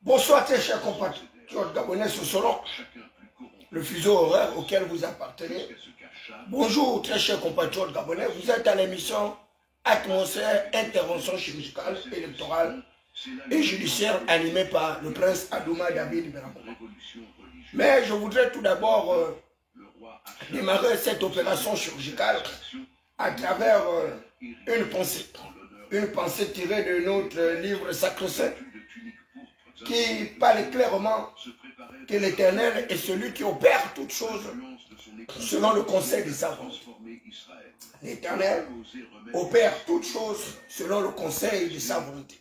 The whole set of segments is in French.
Bonsoir très chers compatriotes gabonais, selon le fuseau horaire auquel vous appartenez. Bonjour très chers compatriotes gabonais, vous êtes à l'émission Atmosphère, intervention chirurgicale, électorale et judiciaire animée par le prince Adouma David Berakoma. Mais je voudrais tout d'abord démarrer cette opération chirurgicale à travers une pensée tirée de notre livre sacro-saint qui parle clairement que l'Éternel est celui qui opère toutes choses selon le conseil de sa volonté. L'Éternel opère toutes choses selon le conseil de sa volonté.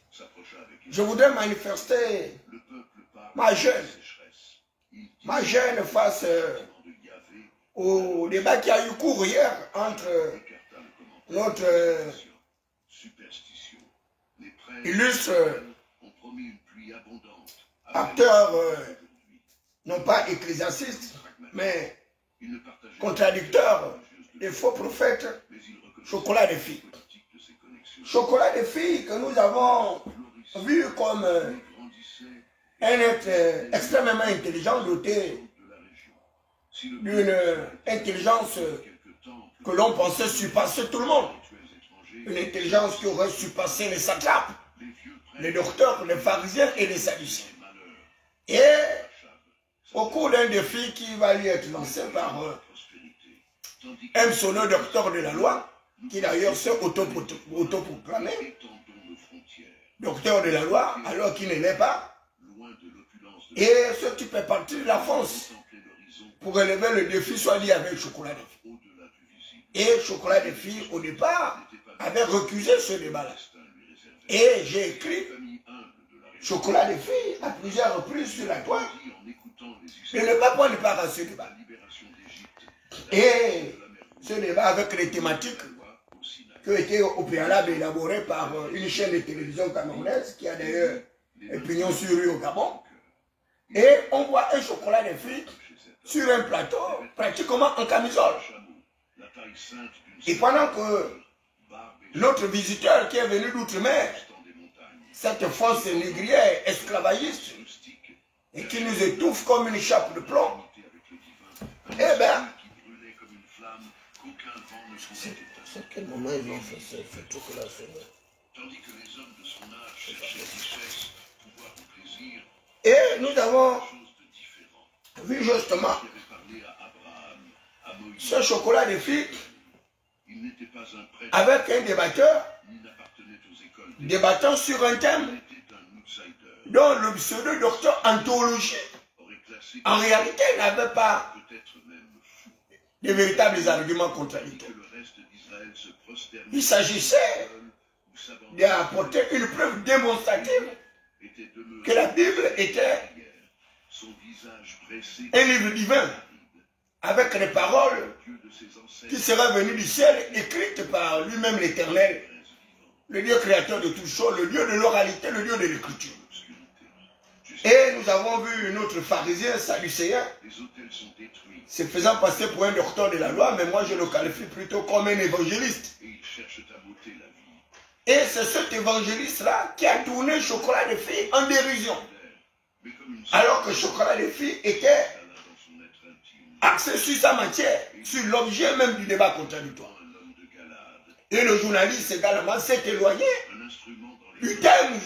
Je voudrais manifester ma gêne face au débat qui a eu cours hier entre notre illustre acteur, non pas ecclésiaste, mais contradicteur des faux prophètes, Chocolat des filles. Chocolat des filles que nous avons vu comme un être extrêmement intelligent, doté d'une intelligence que l'on pensait surpasser tout le monde. Une intelligence qui aurait surpassé les satrapes, les docteurs, les pharisiens et les sadducéens. Et au cours d'un défi qui va lui être lancé par un pseudo docteur de la loi, qui d'ailleurs s'est autoproclamé docteur de la loi, alors qu'il ne l'est pas. Et ce type est parti de la France pour relever le défi, soit lié avec Chocolat des filles. Et Chocolat des filles, au départ, avait recusé ce débat-là. Et j'ai écrit Chocolat des filles à plusieurs reprises sur la toile et ne pas prendre part à ce débat. Et ce débat avec les thématiques qui ont été au préalable élaborées par une chaîne de télévision camerounaise qui a d'ailleurs un pignon sur rue au Gabon. Et on voit un Chocolat des filles sur un plateau pratiquement en camisole. Et pendant que notre visiteur qui est venu d'outre-mer, cette force négrière esclavagiste, et qui nous étouffe comme une chape de plomb, eh bien, c'est quel moment ils ont fait ce truc-là? Et nous avons vu justement ce Chocolat des filles avec un débatteur débattant sur un thème dont le pseudo-docteur en théologie en réalité n'avait pas de véritables arguments contradictoires. Il s'agissait d'apporter une preuve démonstrative que la Bible était un livre divin avec les paroles qui seraient venues du ciel, écrites par lui-même l'Éternel, le Dieu créateur de toutes choses, le Dieu de l'oralité, le Dieu de l'écriture. Et nous avons vu notre pharisien sadducéen se faisant passer pour un docteur de la loi, mais moi je le qualifie plutôt comme un évangéliste. Et c'est cet évangéliste-là qui a tourné Chocolat des filles en dérision. Alors que Chocolat des filles était axé sur sa matière, sur l'objet même du débat contradictoire. Et le journaliste également s'est éloigné du thème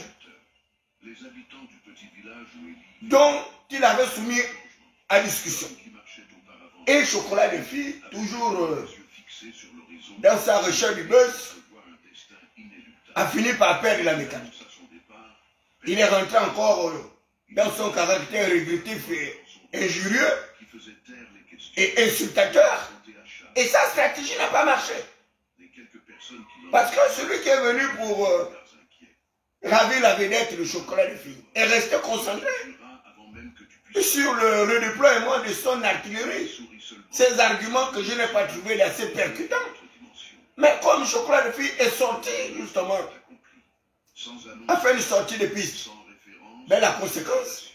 dont il avait soumis à discussion. Et Chocolat des filles, toujours dans sa recherche du buzz, a fini par perdre la mécanique. Il est rentré encore dans son caractère régrettif et injurieux et insultateur. Et sa stratégie n'a pas marché. Parce que celui qui est venu pour ravir la vedette de Chocolat des filles est resté concentré sur le redéploiement de son artillerie. Ces arguments que je n'ai pas trouvé d'assez percutants. Mais comme Chocolat des filles est sorti, justement, a fait une sortie de piste, mais la conséquence,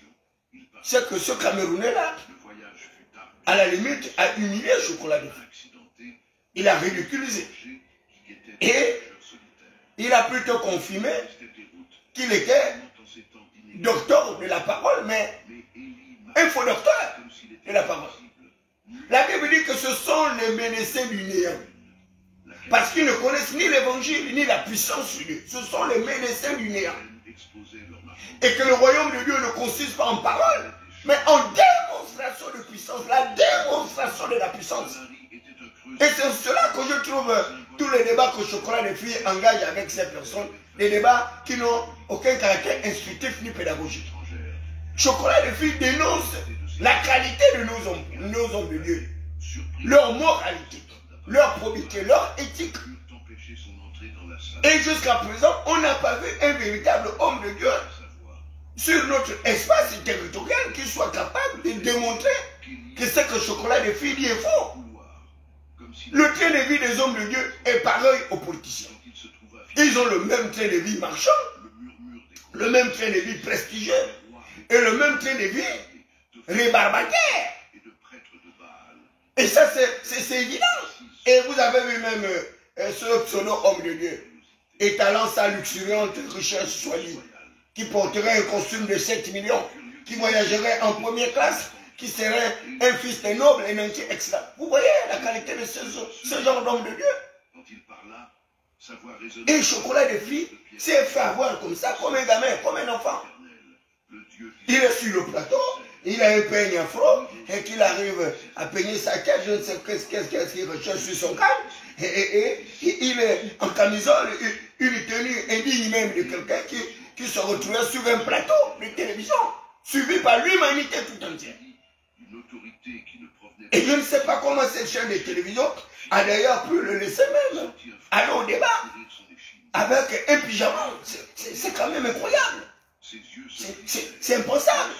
c'est que ce Camerounais-là, à la limite, a humilié Chocolat des filles. Il a ridiculisé. Et il a plutôt confirmé qu'il était docteur de la parole, mais un faux docteur de la parole. La Bible dit que ce sont les médecins du néant. Parce qu'ils ne connaissent ni l'évangile, ni la puissance de Dieu. Ce sont les médecins du néant. Et que le royaume de Dieu ne consiste pas en parole, mais en démonstration de puissance. La démonstration de la puissance. Et c'est cela que je trouve tous les débats que Chocolat des filles engage avec ces personnes, des débats qui n'ont aucun caractère instructif ni pédagogique. Chocolat des filles dénonce la qualité de nos hommes de Dieu, leur moralité, leur probité, leur éthique. Et jusqu'à présent, on n'a pas vu un véritable homme de Dieu sur notre espace territorial qui soit capable de démontrer que ce que Chocolat des filles dit est faux. Le train de vie des hommes de Dieu est pareil aux politiciens. Ils ont le même train de vie marchand, le même train de vie prestigieux et le même train de vie rébarbataire. Et ça, c'est évident. Et vous avez vu même ce pseudo-homme de Dieu, étalant sa luxuriante richesse soignée, qui porterait un costume de 7 millions, qui voyagerait en première classe, qui serait un fils de noble, un entier excellent. Vous voyez la qualité de ce genre d'homme de Dieu. Et Chocolat des filles s'est fait avoir comme ça, comme un gamin, comme un enfant. Il est sur le plateau, il a un peigne afro, et qu'il arrive à peigner sa tête, je ne sais qu'est-ce qu'il recherche sur son crâne, et il est en camisole, une tenue indigne même de quelqu'un qui se retrouvait sur un plateau de télévision, suivi par l'humanité tout entière. Et je ne sais pas comment cette chaîne de télévision a d'ailleurs pu le laisser même aller au débat avec un pyjama. C'est quand même incroyable. C'est impensable.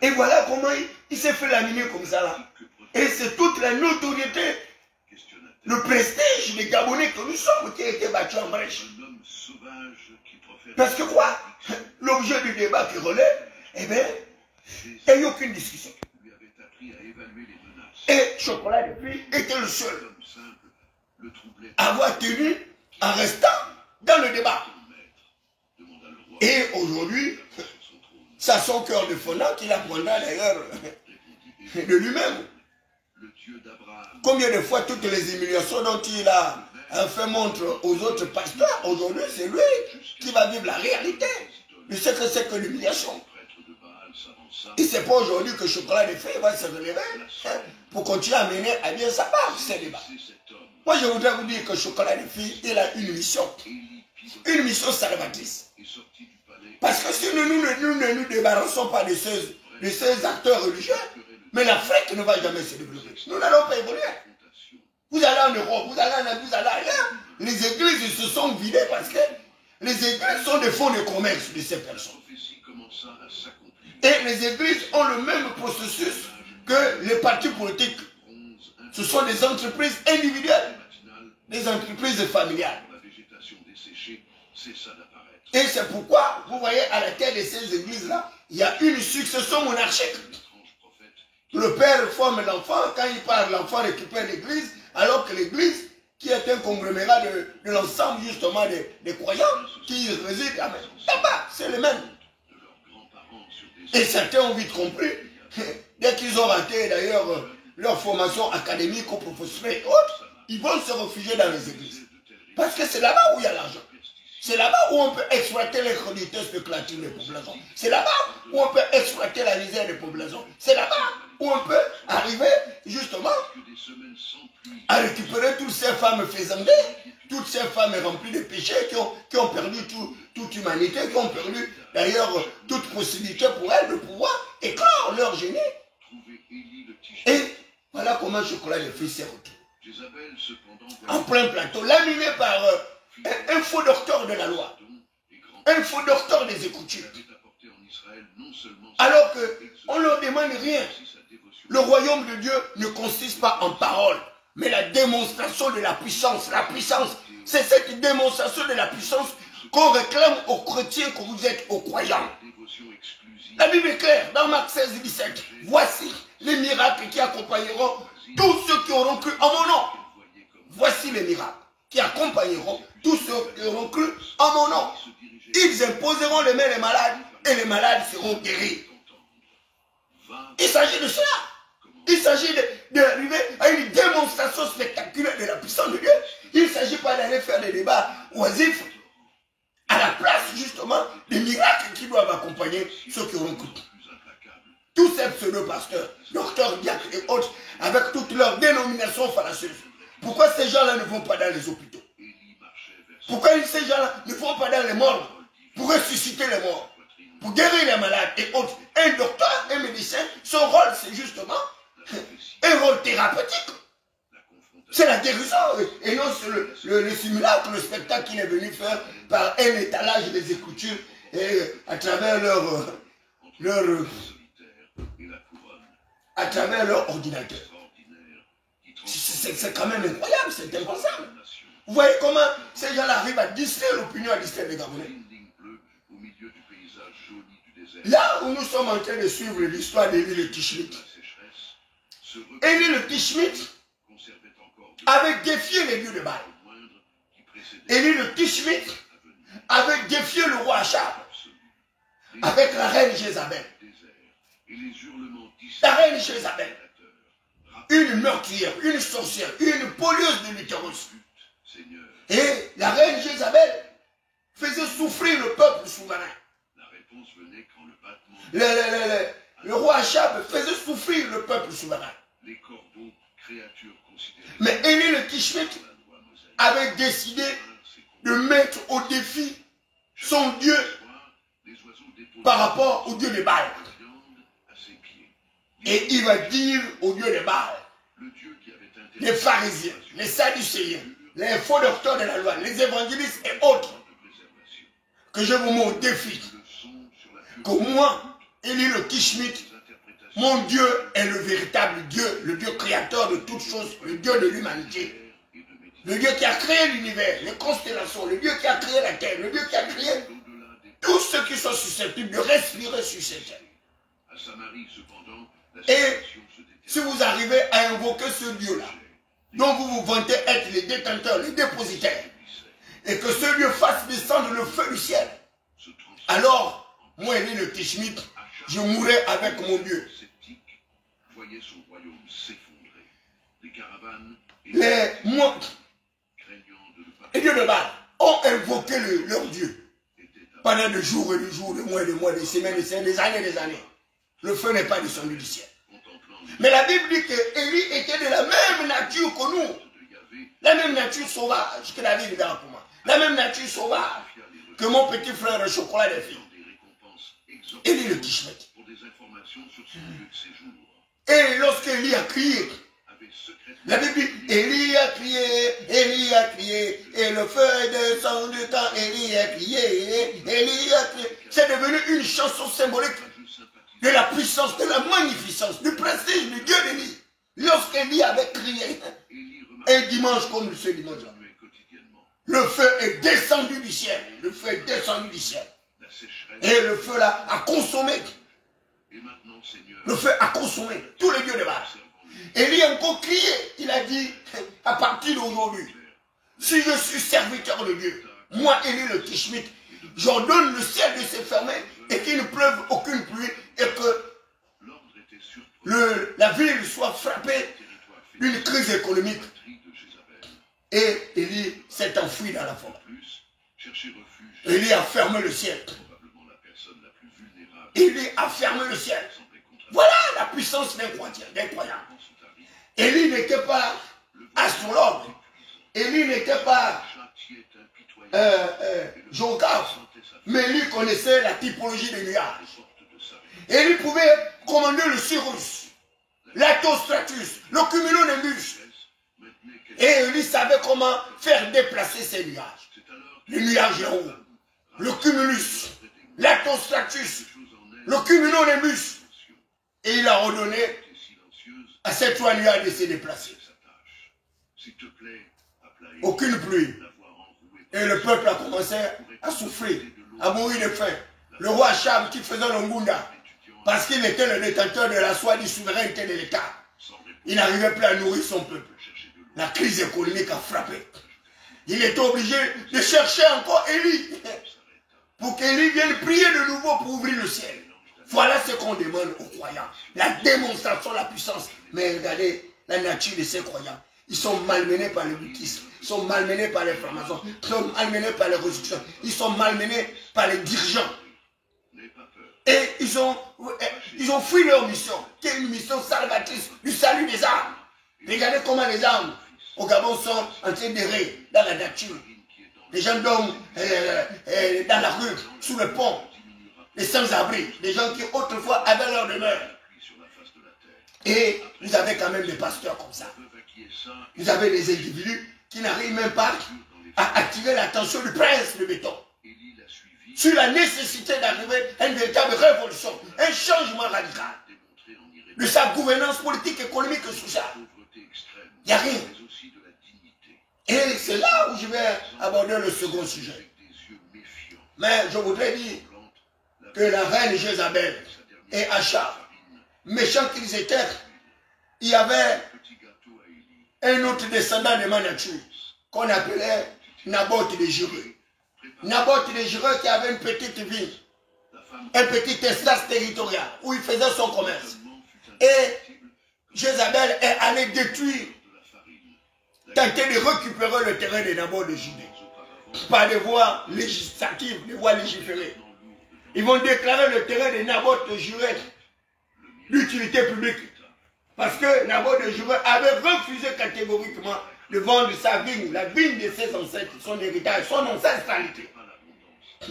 Et voilà comment il s'est fait laminer comme ça là. Et c'est toute la notoriété, le prestige des Gabonais que nous sommes qui a été battu en brèche. Parce que quoi? L'objet du débat qui relève, eh bien, il n'y a eu aucune discussion. Et Chocolat des filles était le seul à avoir tenu en restant dans le débat. Et aujourd'hui, ça son cœur de fondant qu'il apprendra d'ailleurs de lui-même. Combien de fois toutes les humiliations dont il a fait montre aux autres pasteurs, aujourd'hui c'est lui qui va vivre la réalité. Il sait que c'est que l'humiliation. Et c'est pas aujourd'hui que Chocolat des filles va se relever pour continuer à mener à bien sa part ces débats. Moi je voudrais vous dire que Chocolat des filles, il a une mission salvatrice. Parce que si nous ne nous débarrassons pas de ces acteurs religieux, mais l'Afrique ne va jamais se développer. Nous n'allons pas évoluer. Vous allez en Europe, vous allez en Afrique, vous allez ailleurs. Les églises se sont vidées parce que les églises sont des fonds de commerce de ces personnes. Et les églises ont le même processus que les partis politiques. Ce sont des entreprises individuelles, des entreprises familiales. Et c'est pourquoi, vous voyez, à la tête de ces églises-là, il y a une succession monarchique. Le père forme l'enfant, quand il part, l'enfant récupère l'église, alors que l'église, qui est un conglomérat de l'ensemble justement des croyants, qui résident là-bas, c'est les mêmes. Et certains ont vite compris, dès qu'ils ont raté d'ailleurs leur formation académique ou professionnelle et autres, ils vont se réfugier dans les églises. Parce que c'est là-bas où il y a l'argent. C'est là-bas où on peut exploiter les chroniqueurs spéculatifs des populations. C'est là-bas où on peut exploiter la misère des populations. C'est là-bas où on peut arriver justement à récupérer toutes ces femmes faisandées, toutes ces femmes remplies de péchés qui ont perdu toute humanité, qui ont perdu d'ailleurs toute possibilité pour elles de pouvoir éclore leur génie. Et voilà comment Chocolat des filles s'est retrouvé. En plein plateau, laminé par un faux docteur de la loi, un faux docteur des Écritures. Alors qu'on ne leur demande rien. Le royaume de Dieu ne consiste pas en parole, mais la démonstration de la puissance. La puissance, c'est cette démonstration de la puissance qu'on réclame aux chrétiens que vous êtes, aux croyants. La Bible est claire, dans Marc 16, 17. Voici les miracles qui accompagneront tous ceux qui auront cru en mon nom. Voici les miracles qui accompagneront tous ceux qui auront cru en mon nom. Ils imposeront les mains des malades et les malades seront guéris. Il s'agit de cela. Il s'agit d'arriver à une démonstration spectaculaire de la puissance de Dieu. Il ne s'agit pas d'aller faire des débats oisifs à la place justement des miracles qui doivent accompagner ceux qui auront cru. Tous ces pseudo-pasteurs, docteurs, diacres et autres, avec toutes leurs dénominations fallacieuses. Pourquoi ces gens-là ne vont pas dans les hôpitaux? Pourquoi ces gens-là ne vont pas dans les morgues pour ressusciter les morts, pour guérir les malades et autres? Un docteur, un médecin, son rôle c'est justement un rôle thérapeutique. C'est la guérison et non le simulacre, le spectacle qu'il est venu faire par un étalage des Écritures et à travers à travers leur ordinateur. C'est quand même incroyable, c'est impensable. Vous voyez comment ces gens-là arrivent à distraire l'opinion, à distraire les Gabonais. Là où nous sommes en train de suivre l'histoire d'Élie le Tishmite, Élie le Tishmite avait défié les dieux de Baal. Élie le Tishmite avait défié le roi Achab avec la reine Jézabel. La reine Jézabel, une meurtrière, une sorcière, une polieuse de l'utérus. Et la reine Jézabel faisait souffrir le peuple souverain. Le roi Achab faisait souffrir le peuple souverain. Mais Élie le Tishmite avait décidé de mettre au défi son Dieu par rapport au Dieu de Baal. Et il va dire au Dieu de Baal, les pharisiens, les sadducéens, les faux docteurs de la loi, les évangélistes et autres, que je vous mets au défi, que moi, Élie le Tishmite, mon Dieu est le véritable Dieu, le Dieu créateur de toutes choses, le Dieu de l'humanité. Le Dieu qui a créé l'univers, les constellations, le Dieu qui a créé la terre, le Dieu qui a créé tous ceux qui sont susceptibles de respirer sur cette terre. Et si vous arrivez à invoquer ce Dieu-là, dont vous vous vantez être les détenteurs, les dépositaires, et que ce Dieu fasse descendre le feu du ciel, alors, moi, Élie le Tishmite, je mourrai avec mon Dieu. Les dieux de Baal ont invoqué leur Dieu pendant des jours et des jours, des mois, des semaines, des années, des années. Le feu n'est pas descendu du ciel. Mais la Bible dit que Élie était de la même nature que nous. La même nature sauvage que la Bible pour moi. La même nature sauvage que mon petit frère le chocolat des filles. Élie le Tishmite. Et lorsqu'Élie a crié, la Bible dit, Élie a crié, et le feu est descendu quand Élie a crié, Élie a crié. C'est devenu une chanson symbolique de la puissance, de la magnificence, du prestige du Dieu d'Élie. Lorsqu'Élie avait crié, un dimanche comme ce dimanche-là, le feu est descendu du ciel. Le feu est descendu du ciel. Et le feu là a consommé. Le feu a consommé tous les dieux de Baal. Élie a encore crié. Il a dit, à partir d'aujourd'hui, si je suis serviteur de Dieu, moi, Élie le Tishmite, j'ordonne le ciel de se fermer et qu'il ne pleuve aucune pluie et que la ville soit frappée d'une crise économique. Et Élie s'est enfui dans la forêt. Élie a fermé le ciel. Élie a fermé le ciel. Voilà la puissance d'un croyant. Élie n'était pas astrologue. Élie n'était pas géographe. Mais Élie connaissait la typologie des nuages. Élie pouvait commander le Cyrus, l'Atostratus, le Cumulonimbus. Et Élie savait comment faire déplacer ces nuages. Les nuages en haut, le Cumulus, l'Atostratus, le Cumulonimbus. Et il a ordonné à ces trois nuages de se déplacer. Aucune pluie. Et le peuple a commencé à souffrir, à mourir de faim. Le roi Achab qui faisait le Ngunda, parce qu'il était le détenteur de la soi-disant souveraineté de l'État, il n'arrivait plus à nourrir son peuple. La crise économique a frappé. Il était obligé de chercher encore Élie. Pour qu'Élie vienne prier de nouveau pour ouvrir le ciel. Voilà ce qu'on demande aux croyants. La démonstration, la puissance. Mais regardez la nature de ces croyants. Ils sont malmenés par le bouddhisme. Ils sont malmenés par les francs-maçons. Ils sont malmenés par les réductions. Ils sont malmenés par les dirigeants. Et ils ont fui leur mission, qui est une mission salvatrice, du salut des âmes. Regardez comment les âmes au Gabon sont en train d'errer dans la nature. Les gens dorment dans la rue, sous le pont, les sans-abri, des gens qui autrefois avaient leur demeure. Et vous avez quand même des pasteurs comme ça. Vous avez des individus qui n'arrivent même pas à attirer l'attention du prince de béton sur la nécessité d'arriver à une véritable révolution, un changement radical de sa gouvernance politique, économique et sociale. Il n'y a rien. Et c'est là où je vais aborder le second sujet. Mais je voudrais dire que la reine Jézabel et Achab, méchants qu'ils étaient, il y avait un autre descendant de ma nature qu'on appelait Naboth de Jureux. Naboth de Jureux qui avait une petite ville, un petit espace territorial où il faisait son commerce. Et Jézabel est allée détruire, tenter de récupérer le terrain de Naboth de Judée par des voies législatives, des voies légiférées. Ils vont déclarer le terrain de Naboth de Jureux d'utilité publique. Parce que Naboth de Jureux avait refusé catégoriquement de vendre sa vigne, la vigne de ses ancêtres, son héritage, son ancestralité.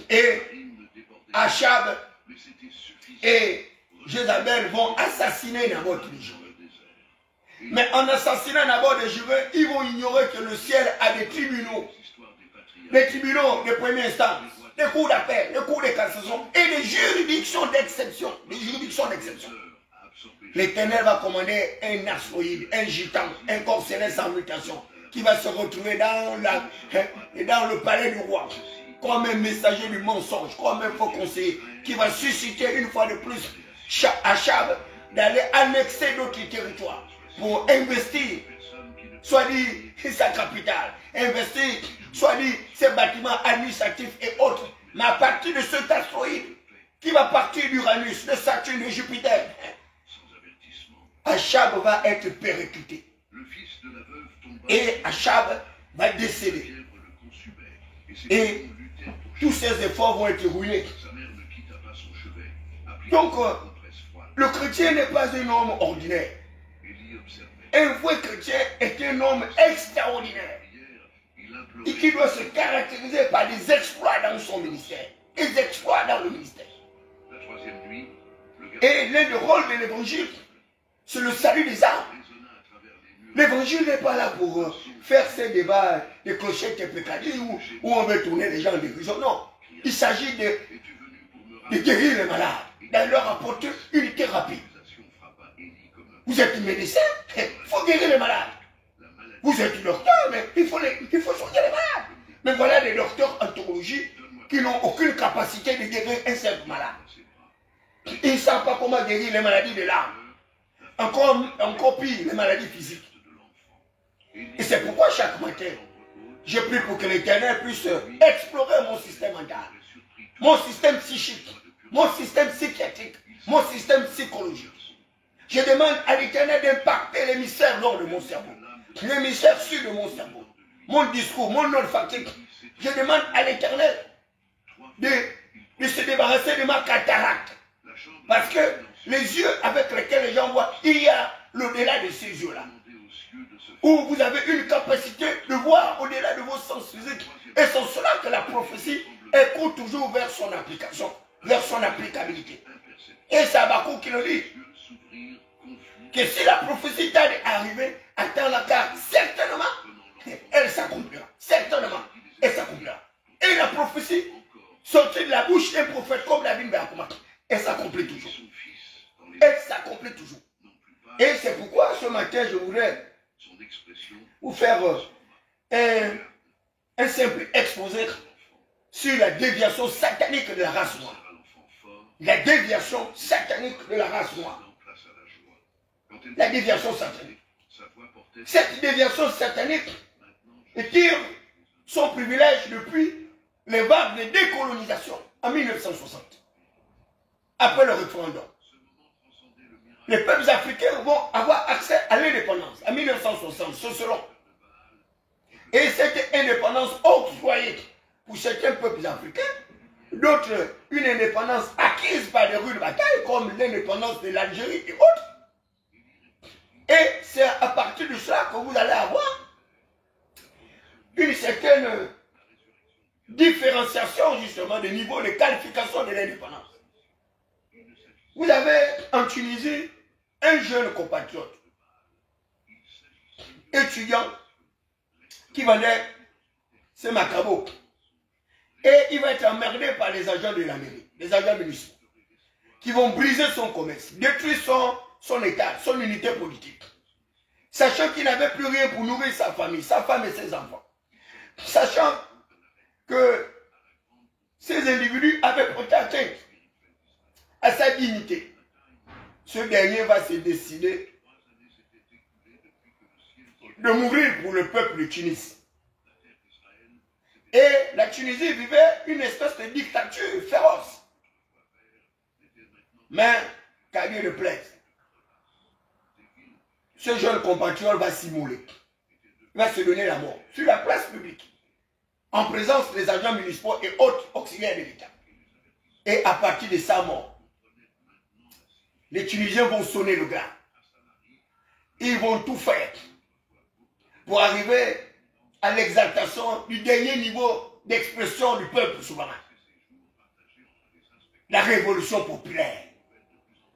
Et Achab et Jézabel vont assassiner Naboth de Jureux. Mais en assassinant Naboth de Jureux, ils vont ignorer que le ciel a des tribunaux de première instance, des cours d'appel, des cours de cassation et des juridictions d'exception. L'Éternel va commander un astroïde, un gitan, un corps céleste en mutation, qui va se retrouver dans le palais du roi, comme un messager du mensonge, comme un faux conseiller, qui va susciter une fois de plus Achab d'aller annexer d'autres territoires pour investir, soit dit sa capitale, investir, soit dit ses bâtiments administratifs et autres. Mais à partir de cet astroïde qui va partir d'Uranus, de Saturne, de Jupiter, Achab va être persécuté. Et Achab va décéder. Et tous ses efforts vont être ruinés. Donc, le chrétien n'est pas un homme ordinaire. Un vrai chrétien est un homme extraordinaire. Et qui doit se caractériser par des exploits dans son ministère. Des exploits dans le ministère. Et l'un des rôles de l'évangile, c'est le salut des âmes. L'évangile n'est pas là pour faire ces débats de clochettes et pécadilles où on veut tourner les gens en dérision. Non. Il s'agit de guérir les malades, de leur apporter une thérapie. Vous êtes médecin, il faut guérir les malades. Vous êtes docteur, mais il faut soigner les malades. Mais voilà des docteurs en théologie qui n'ont aucune capacité de guérir un simple malade. Ils ne savent pas comment guérir les maladies de l'âme. Encore pire, les maladies physiques. Et c'est pourquoi chaque matin, je prie pour que l'Éternel puisse explorer mon système mental, mon système psychique, mon système psychiatrique, mon système psychologique. Je demande à l'Éternel d'impacter l'hémisphère nord de mon cerveau, l'hémisphère sud de mon cerveau, mon discours, mon olfactique. Je demande à l'Éternel de se débarrasser de ma cataracte. Parce que les yeux avec lesquels les gens voient, il y a l'au-delà de ces yeux-là. Où vous avez une capacité de voir au-delà de vos sens physiques. Et c'est cela que la prophétie écoute toujours vers son application, vers son applicabilité. Et c'est Habakkuk qui le dit. Que si la prophétie tarde à arriver, attends-la car certainement, elle s'accomplira. Certainement, elle s'accomplira. Et la prophétie sortie de la bouche d'un prophète comme David Beakuma, elle s'accomplit toujours. Elle s'accomplit toujours. Et c'est pourquoi ce matin, je voudrais vous faire un simple exposé sur la déviation satanique de la race noire. La déviation satanique de la race noire. La déviation satanique. Cette déviation satanique tire son privilège depuis les vagues de décolonisation en 1960. Après le référendum. Les peuples africains vont avoir accès à l'indépendance en 1960, ce selon. Et cette indépendance octroyée pour certains peuples africains, d'autres une indépendance acquise par des rues de bataille, comme l'indépendance de l'Algérie et autres. Et c'est à partir de cela que vous allez avoir une certaine différenciation justement des niveaux de qualification de l'indépendance. Vous avez en Tunisie un jeune compatriote, étudiant, qui vendait ses macabos. Et il va être emmerdé par les agents de la mairie, les agents municipaux, qui vont briser son commerce, détruire son état, son unité politique. Sachant qu'il n'avait plus rien pour nourrir sa famille, sa femme et ses enfants. Sachant que ces individus avaient porté atteinte à sa dignité. Ce dernier va se décider de mourir pour le peuple de Tunis. Et la Tunisie vivait une espèce de dictature féroce. Mais, qu'à Dieu ne plaise, ce jeune compatriote va s'immoler. Il va se donner la mort sur la place publique, en présence des agents municipaux et autres auxiliaires de l'État. Et à partir de sa mort, les Tunisiens vont sonner le glas. Ils vont tout faire pour arriver à l'exaltation du dernier niveau d'expression du peuple souverain. La révolution populaire.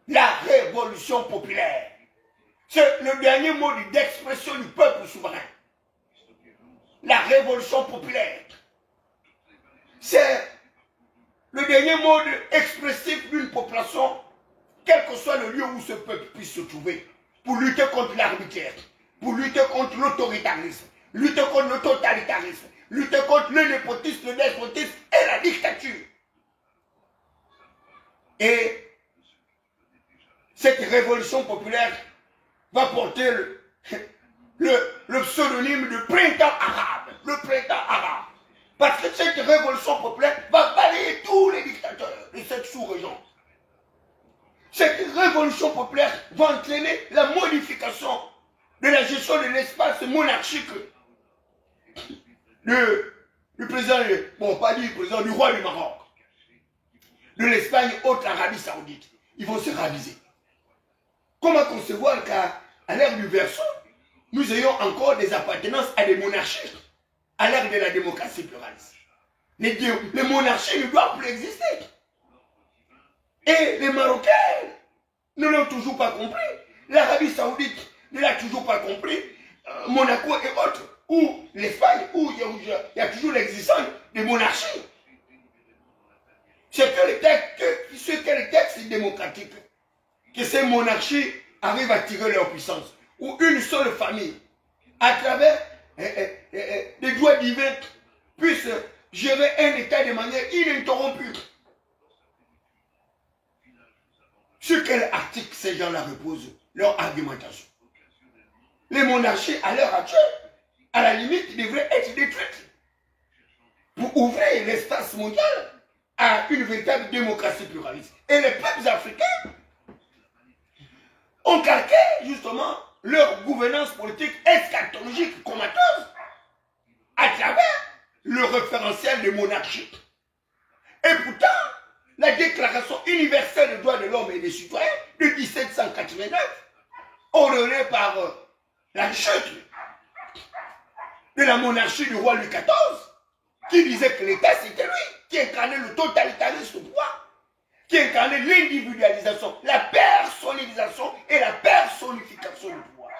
La révolution populaire. C'est le dernier mot d'expression du peuple souverain. La révolution populaire. C'est le dernier mot expressif d'une population, quel que soit le lieu où ce peuple puisse se trouver, pour lutter contre l'arbitraire, pour lutter contre l'autoritarisme, lutter contre le totalitarisme, lutter contre le népotisme, le despotisme et la dictature. Et cette révolution populaire va porter le pseudonyme de printemps arabe. Le printemps arabe. Parce que cette révolution populaire va balayer tous les dictateurs de cette sous-région. Cette révolution populaire va entraîner la modification de la gestion de l'espace monarchique du président, bon pas du président, du roi du Maroc, de l'Espagne, autre Arabie Saoudite. Ils vont se raviser. Comment concevoir qu'à l'ère du Verseau, nous ayons encore des appartenances à des monarchies, à l'ère de la démocratie pluraliste. Les monarchies ne doivent plus exister. Et les Marocains ne l'ont toujours pas compris. L'Arabie Saoudite ne l'a toujours pas compris. Monaco et autres. Ou l'Espagne, où il y a toujours l'existence des monarchies. C'est que les textes démocratiques, que ces monarchies arrivent à tirer leur puissance. Ou une seule famille, à travers des droits divins, puisse gérer un État de manière ininterrompue. Sur quel article ces gens-là reposent leur argumentation? Les monarchies, à l'heure actuelle, à la limite, devraient être détruites pour ouvrir l'espace mondial à une véritable démocratie pluraliste. Et les peuples africains ont calqué justement leur gouvernance politique eschatologique comateuse à travers le référentiel des monarchies. Et pourtant, la Déclaration universelle des droits de l'homme et des citoyens de 1789, honorée par la chute de la monarchie du roi Louis XIV, qui disait que l'État c'était lui, qui incarnait le totalitarisme au pouvoir, qui incarnait l'individualisation, la personnalisation et la personnification du pouvoir.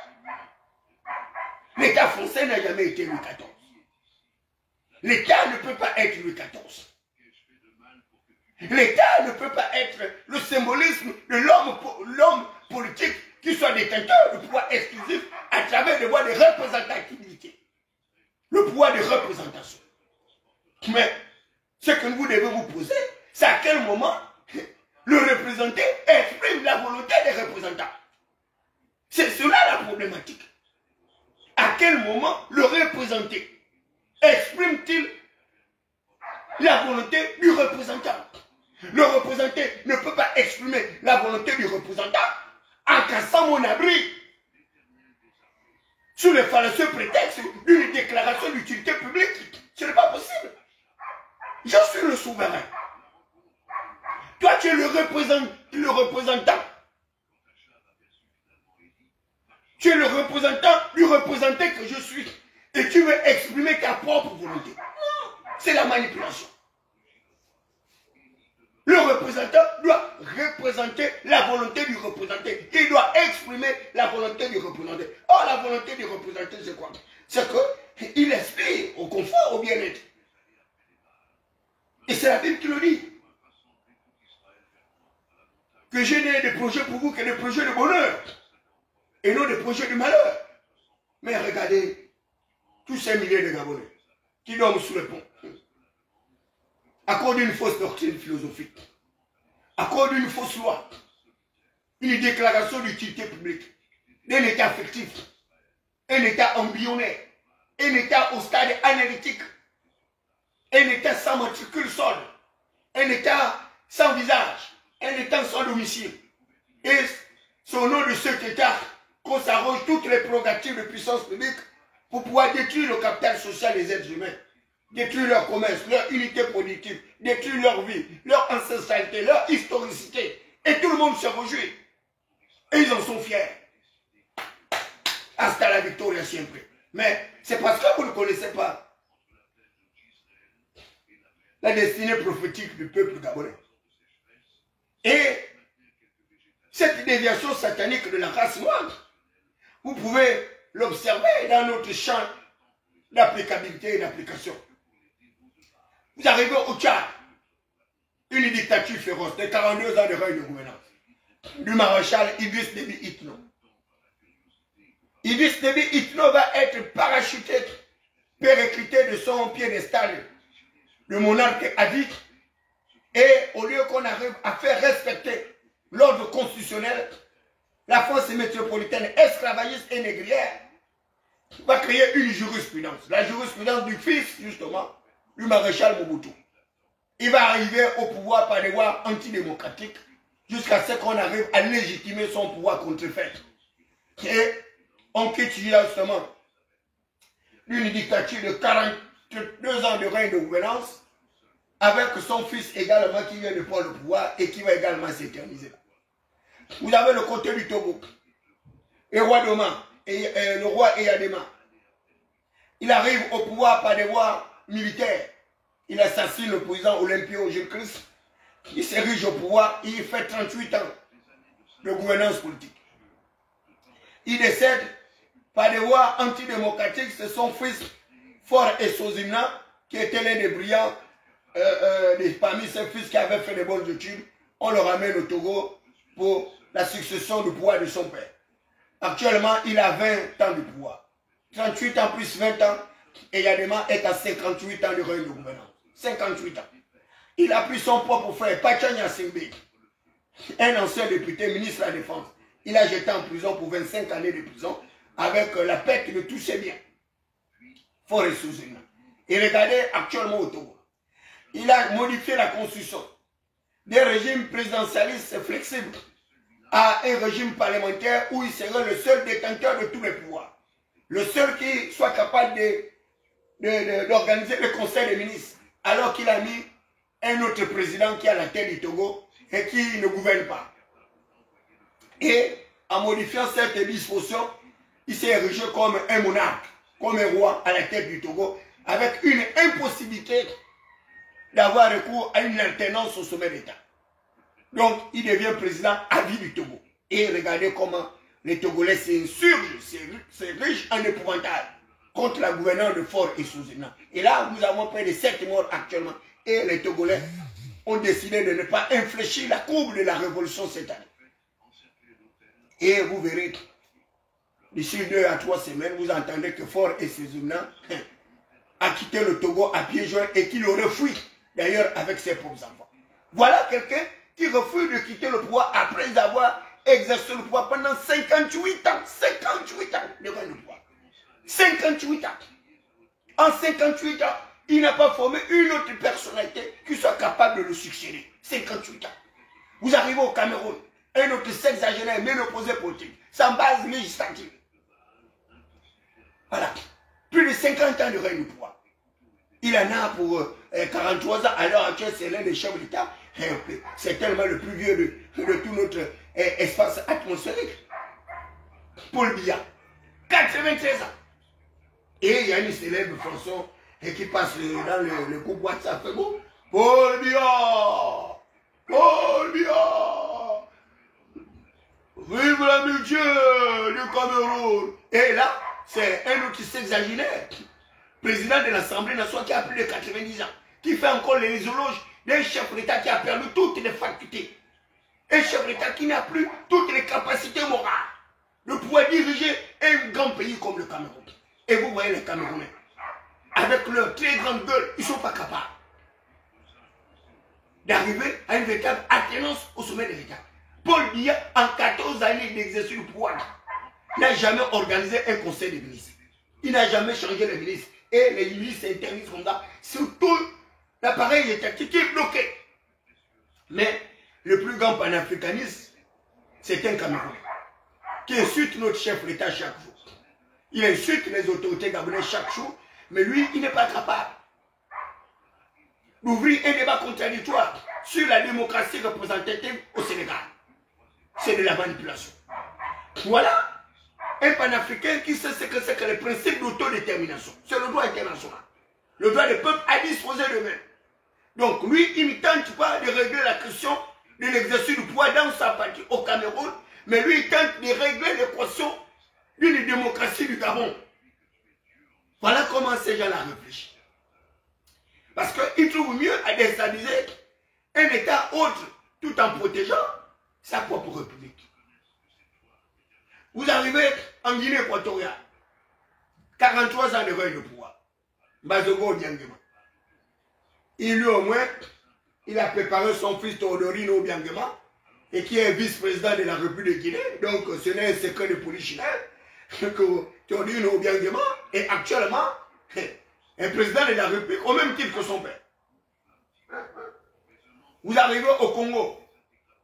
L'État français n'a jamais été Louis XIV. L'État ne peut pas être Louis XIV. L'État ne peut pas être le symbolisme de l'homme politique qui soit détenteur de pouvoir exclusif à travers le pouvoir de représentativité. Le pouvoir de représentation. Mais ce que vous devez vous poser, c'est à quel moment le représenté exprime la volonté des représentants. C'est cela la problématique. À quel moment le représenté exprime-t-il la volonté du représentant? Le représentant ne peut pas exprimer la volonté du représentant en cassant mon abri sous le fallacieux prétexte d'une déclaration d'utilité publique. Ce n'est pas possible. Je suis le souverain. Toi, tu es le représentant. Tu es le représentant du représenté que je suis. Et tu veux exprimer ta propre volonté. Non, c'est la manipulation. Le représentant doit représenter la volonté du représenté. Il doit exprimer la volonté du représenté. Or, la volonté du représenté, c'est quoi? C'est qu'il aspire au confort, au bien-être. Et c'est la Bible qui le dit. Que j'ai des projets pour vous, que des projets de bonheur. Et non des projets de malheur. Mais regardez, tous ces milliers de Gabonais qui dorment sous le pont. À cause d'une fausse doctrine philosophique, à cause d'une fausse loi, une déclaration d'utilité publique, d'un état affectif, un état embryonnaire, un état au stade analytique, un état sans matricule sol, un état sans visage, un état sans domicile. Et c'est au nom de cet état qu'on s'arroge toutes les prérogatives de puissance publique pour pouvoir détruire le capital social des êtres humains. Détruire leur commerce, leur unité productive, détruire leur vie, leur ancestralité, leur historicité. Et tout le monde se réjouit. Et ils en sont fiers. Hasta la victoria siempre. Mais c'est parce que vous ne connaissez pas la destinée prophétique du peuple gabonais. Et cette déviation satanique de la race noire, vous pouvez l'observer dans notre champ d'applicabilité et d'application. Vous arrivez au Tchad, une dictature féroce de 42 ans de règne de gouvernance du maréchal Idriss Déby Itno. Idriss Déby Itno va être parachuté, périclité de son piédestal de monarque avide, et au lieu qu'on arrive à faire respecter l'ordre constitutionnel, la France métropolitaine esclavagiste et négrière va créer une jurisprudence, la jurisprudence du fils, justement, du maréchal Mobutu. Il va arriver au pouvoir par des voies antidémocratiques jusqu'à ce qu'on arrive à légitimer son pouvoir contrefait. Et on quitte justement une dictature de 42 ans de règne de gouvernance avec son fils également qui vient de prendre le pouvoir et qui va également s'éterniser. Vous avez le côté du Togo, et le roi Eyadema. Il arrive au pouvoir par des voies militaires. Il assassine le président Olympio Jules Christ. Il s'érige au pouvoir. Il fait 38 ans de gouvernance politique. Il décède par des voies antidémocratiques. C'est son fils Faure Essouzina qui était l'un des brillants parmi ses fils qui avaient fait des bonnes études. On le ramène au Togo pour la succession du pouvoir de son père. Actuellement, il a 20 ans de pouvoir. 38 ans plus 20 ans. Et Eyadema est à 58 ans de règne de gouvernance. 58 ans. Il a pris son propre frère, Pachanya Singbe, un ancien député, ministre de la Défense. Il a jeté en prison pour 25 années de prison avec la perte de tous ses biens. Faure Essouzina. Et regardez actuellement au Togo. Il a modifié la constitution des régimes présidentialistes flexibles à un régime parlementaire où il serait le seul détenteur de tous les pouvoirs. Le seul qui soit capable d'organiser le conseil des ministres, alors qu'il a mis un autre président qui est à la tête du Togo et qui ne gouverne pas. Et en modifiant cette disposition, il s'est érigé comme un monarque, comme un roi à la tête du Togo, avec une impossibilité d'avoir recours à une alternance au sommet d'État. Donc, il devient président à vie du Togo. Et regardez comment les Togolais s'insurgent, s'érigent en épouvantail contre la gouvernance de Faure Essouzina. Et là, nous avons près de 7 morts actuellement. Et les Togolais ont décidé de ne pas infléchir la courbe de la révolution cette année. Et vous verrez, d'ici 2 à 3 semaines, vous entendez que Faure Essouzina a quitté le Togo à pieds joints et qu'il aurait fui, d'ailleurs, avec ses propres enfants. Voilà quelqu'un qui refuse de quitter le pouvoir après avoir exercé le pouvoir pendant 58 ans. 58 ans de règne de pouvoir. 58 ans. En 58 ans, il n'a pas formé une autre personnalité qui soit capable de le succéder. 58 ans. Vous arrivez au Cameroun, un autre sexagénaire, mais l'opposé politique, sans base législative. Voilà. Plus de 50 ans de règne du pouvoir. Il en a pour 43 ans. Alors actuellement, c'est l'un des chefs d'État. C'est tellement le plus vieux de tout notre espace atmosphérique. Paul Biya, 93 ans. Et il y a une célèbre chanson qui passe dans le groupe WhatsApp. Paul Biya, Paul Biya, vive l'amitié du Cameroun. Et là, c'est un autre sexagénaire, président de l'Assemblée nationale qui a plus de 90 ans, qui fait encore les éloges d'un chef d'État qui a perdu toutes les facultés. Un chef d'État qui n'a plus toutes les capacités morales de pouvoir diriger un grand pays comme le Cameroun. Et vous voyez les Camerounais, avec leur très grande gueule, ils ne sont pas capables d'arriver à une véritable attenance au sommet de l'État. Paul Biya, en 14 années d'exercice du pouvoir, n'a jamais organisé un conseil des ministres. Il n'a jamais changé les ministres. Et les ministres s'interdisent comme ça. Surtout l'appareil étatique qui est bloqué. Mais le plus grand panafricaniste, c'est un Camerounais qui insulte notre chef d'État chaque jour. Il insulte les autorités gabonaises chaque jour, mais lui, il n'est pas capable d'ouvrir un débat contradictoire sur la démocratie représentative au Sénégal. C'est de la manipulation. Voilà un panafricain qui sait ce que c'est que le principe d'autodétermination. C'est le droit international. Le droit des peuples à disposer d'eux-mêmes. Donc lui, il ne tente pas de régler la question de l'exercice du pouvoir dans sa partie au Cameroun, mais lui, il tente de régler l'équation d'une démocratie du Gabon. Voilà comment ces gens-là réfléchissent. Parce qu'ils trouvent mieux à déstabiliser un État autre tout en protégeant sa propre république. Vous arrivez en Guinée équatoriale, 43 ans de règne de pouvoir. Bazogo Obiangema. Il lui au moins, il a préparé son fils Théodorino Obiangema, et qui est vice-président de la République de Guinée. Donc ce n'est un secret de polichinelle que Théodorino Obiangema est actuellement un président de la République au même titre que son père. Vous arrivez au Congo,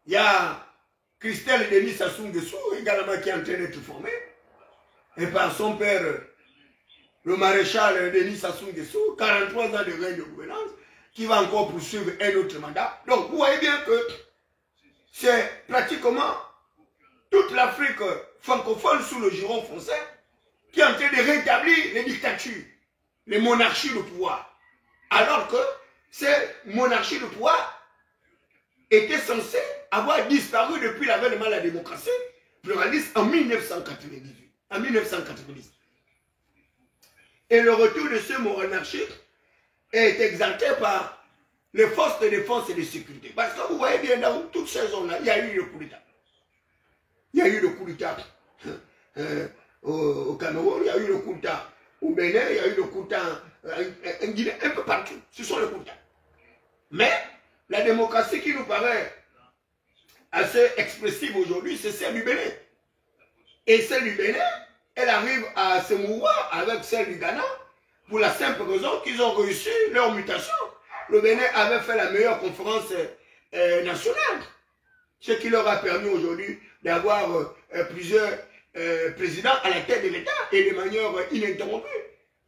il y a Christelle Denis Sassou Nguesso également qui est en train d'être formé, et par son père, le maréchal Denis Sassou Nguesso, 43 ans de règne de gouvernance, qui va encore poursuivre un autre mandat. Donc vous voyez bien que c'est pratiquement toute l'Afrique francophone sous le giron français qui est en train de rétablir les dictatures, les monarchies de pouvoir. Alors que ces monarchies de pouvoir étaient censées avoir disparu depuis l'avènement de la démocratie pluraliste en 1998. En 1990. Et le retour de ce monarchie est exalté par les forces de défense et de sécurité. Parce que vous voyez bien, dans toutes ces zones-là, il y a eu le coup d'État. Il y a eu le coup d'État au Cameroun, il y a eu le coup d'État au Bénin, il y a eu le coup d'État en Guinée, un peu partout. Ce sont les coups d'État. Mais la démocratie qui nous paraît assez expressive aujourd'hui, c'est celle du Bénin. Et celle du Bénin, elle arrive à se mouvoir avec celle du Ghana pour la simple raison qu'ils ont réussi leur mutation. Le Bénin avait fait la meilleure conférence nationale, ce qui leur a permis aujourd'hui d'avoir plusieurs présidents à la tête de l'État et de manière ininterrompue.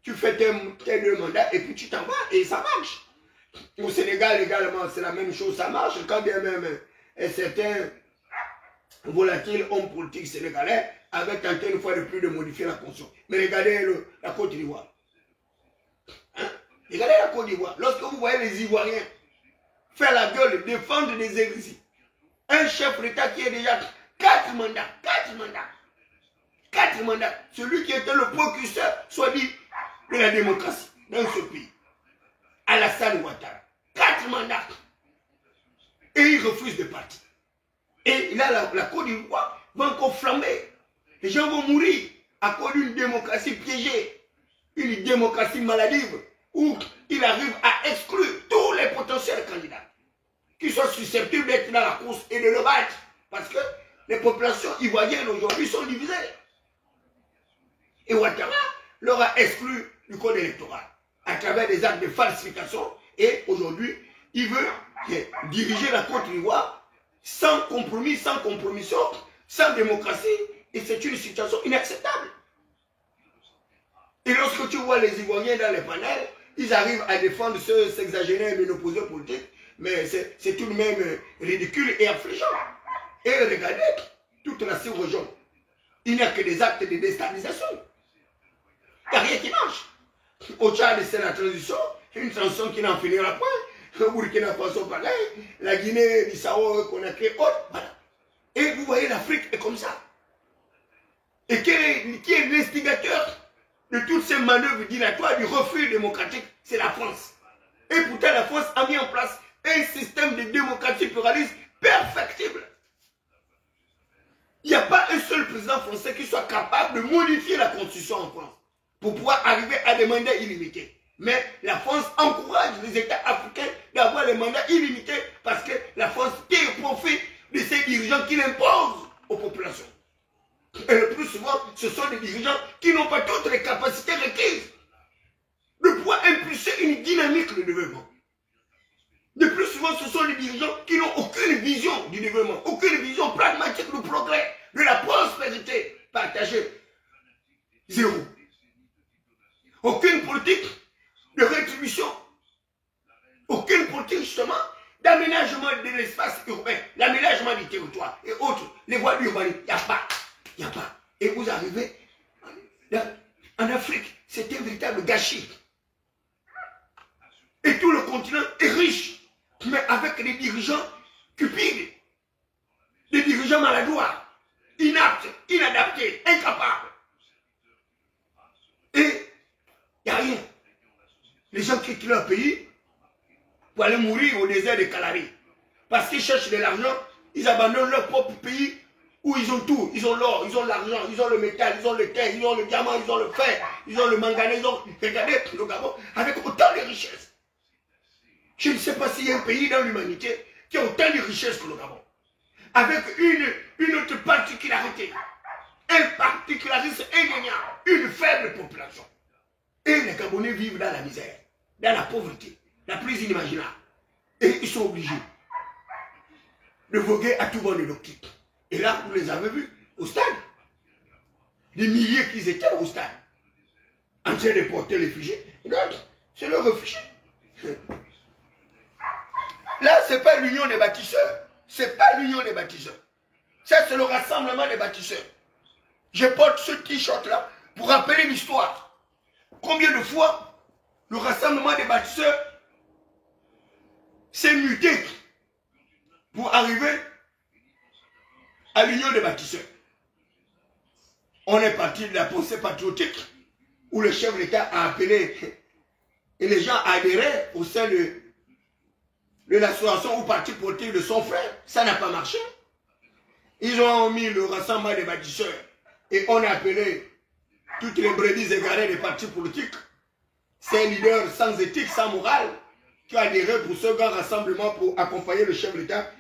Tu fais tes 2 mandats et puis tu t'en vas et ça marche. Au Sénégal également, c'est la même chose, ça marche. Quand bien même certains volatiles hommes politiques sénégalais avaient tenté une fois de plus de modifier la Constitution. Mais regardez la Côte d'Ivoire. Hein? Regardez la Côte d'Ivoire. Lorsque vous voyez les Ivoiriens faire la gueule, défendre des exils, un chef d'État qui est déjà 4 mandats, 4 mandats, 4 mandats, celui qui était le précurseur, soit dit, de la démocratie dans ce pays, Alassane Ouattara, 4 mandats, et il refuse de partir. Et là, la Côte d'Ivoire va encore flamber. Les gens vont mourir à cause d'une démocratie piégée, une démocratie maladive, où il arrive à exclure tous les potentiels candidats qui sont susceptibles d'être dans la course et de le battre. Parce que les populations ivoiriennes aujourd'hui sont divisées. Et Ouattara leur a exclu du code électoral. à travers des actes de falsification. Et aujourd'hui, il veut diriger la Côte d'Ivoire sans compromis, sans compromission, sans démocratie. Et c'est une situation inacceptable. Et lorsque tu vois les Ivoiriens dans les panels, ils arrivent à défendre ceux exagérés et opposés politiques, mais c'est tout de même ridicule et affligeant. Et regardez toute la sous-région. Il n'y a que des actes de déstabilisation. Il n'y a rien qui marche. Au Tchad, c'est la transition, une transition qui n'en finira point. Au Burkina Faso, pareil. La Guinée, Bissau, Conakry, autre. Voilà. Et vous voyez, l'Afrique est comme ça. Et qui est l'instigateur de toutes ces manœuvres dilatoires du refus démocratique? C'est la France. Et pourtant, la France a mis en place un système de démocratie pluraliste perfectible. Il n'y a pas un seul président français qui soit capable de modifier la constitution en France pour pouvoir arriver à des mandats illimités. Mais la France encourage les États africains d'avoir les mandats illimités parce que la France tire profit de ces dirigeants qui l'imposent aux populations. Et le plus souvent, ce sont des dirigeants qui n'ont pas toutes les capacités requises de pouvoir impulser une dynamique de développement. De plus souvent, ce sont des dirigeants qui n'ont aucune vision du développement, aucune vision pragmatique du progrès, de la prospérité partagée. Zéro. Aucune politique de rétribution, aucune politique justement d'aménagement de l'espace urbain, l'aménagement du territoire et autres, les voies d'urbanisme, il n'y a pas. Il n'y a pas. Et vous arrivez en Afrique, c'est un véritable gâchis. Et tout le continent est riche, mais avec des dirigeants cupides, des dirigeants maladroits, inaptes, inadaptés, incapables. Et il n'y a rien. Les gens quittent leur pays pour aller mourir au désert de Kalahari. Parce qu'ils cherchent de l'argent, ils abandonnent leur propre pays où ils ont tout. Ils ont l'or, ils ont l'argent, ils ont le métal, ils ont le tin, ils ont le diamant, ils ont le fer, ils ont le manganèse, ils ont... Regardez le Gabon avec autant de richesses. Je ne sais pas s'il y a un pays dans l'humanité qui a autant de richesses que le Gabon. Avec une autre particularité. Un particularisme indéniable. Une faible population. Et les Gabonais vivent dans la misère, dans la pauvreté, la plus inimaginable. Et ils sont obligés de voguer à tout vent de l'octique. Et là, vous les avez vus au stade. Des milliers qui étaient au stade, en train de porter les réfugiés. Regarde, c'est le réfugié. Là, ce n'est pas l'union des bâtisseurs. Ce n'est pas l'union des bâtisseurs. Ça, c'est le rassemblement des bâtisseurs. Je porte ce t-shirt-là pour rappeler l'histoire. Combien de fois le rassemblement des bâtisseurs s'est muté pour arriver à l'union des bâtisseurs. On est parti de la pensée patriotique où le chef de l'État a appelé et les gens adhéraient au sein de l'association ou parti politique de son frère. Ça n'a pas marché. Ils ont mis le rassemblement des bâtisseurs et on a appelé toutes les brebis égarées des partis politiques, ces leaders sans éthique, sans morale, qui ont adhéré pour ce grand rassemblement pour accompagner le chef de l'État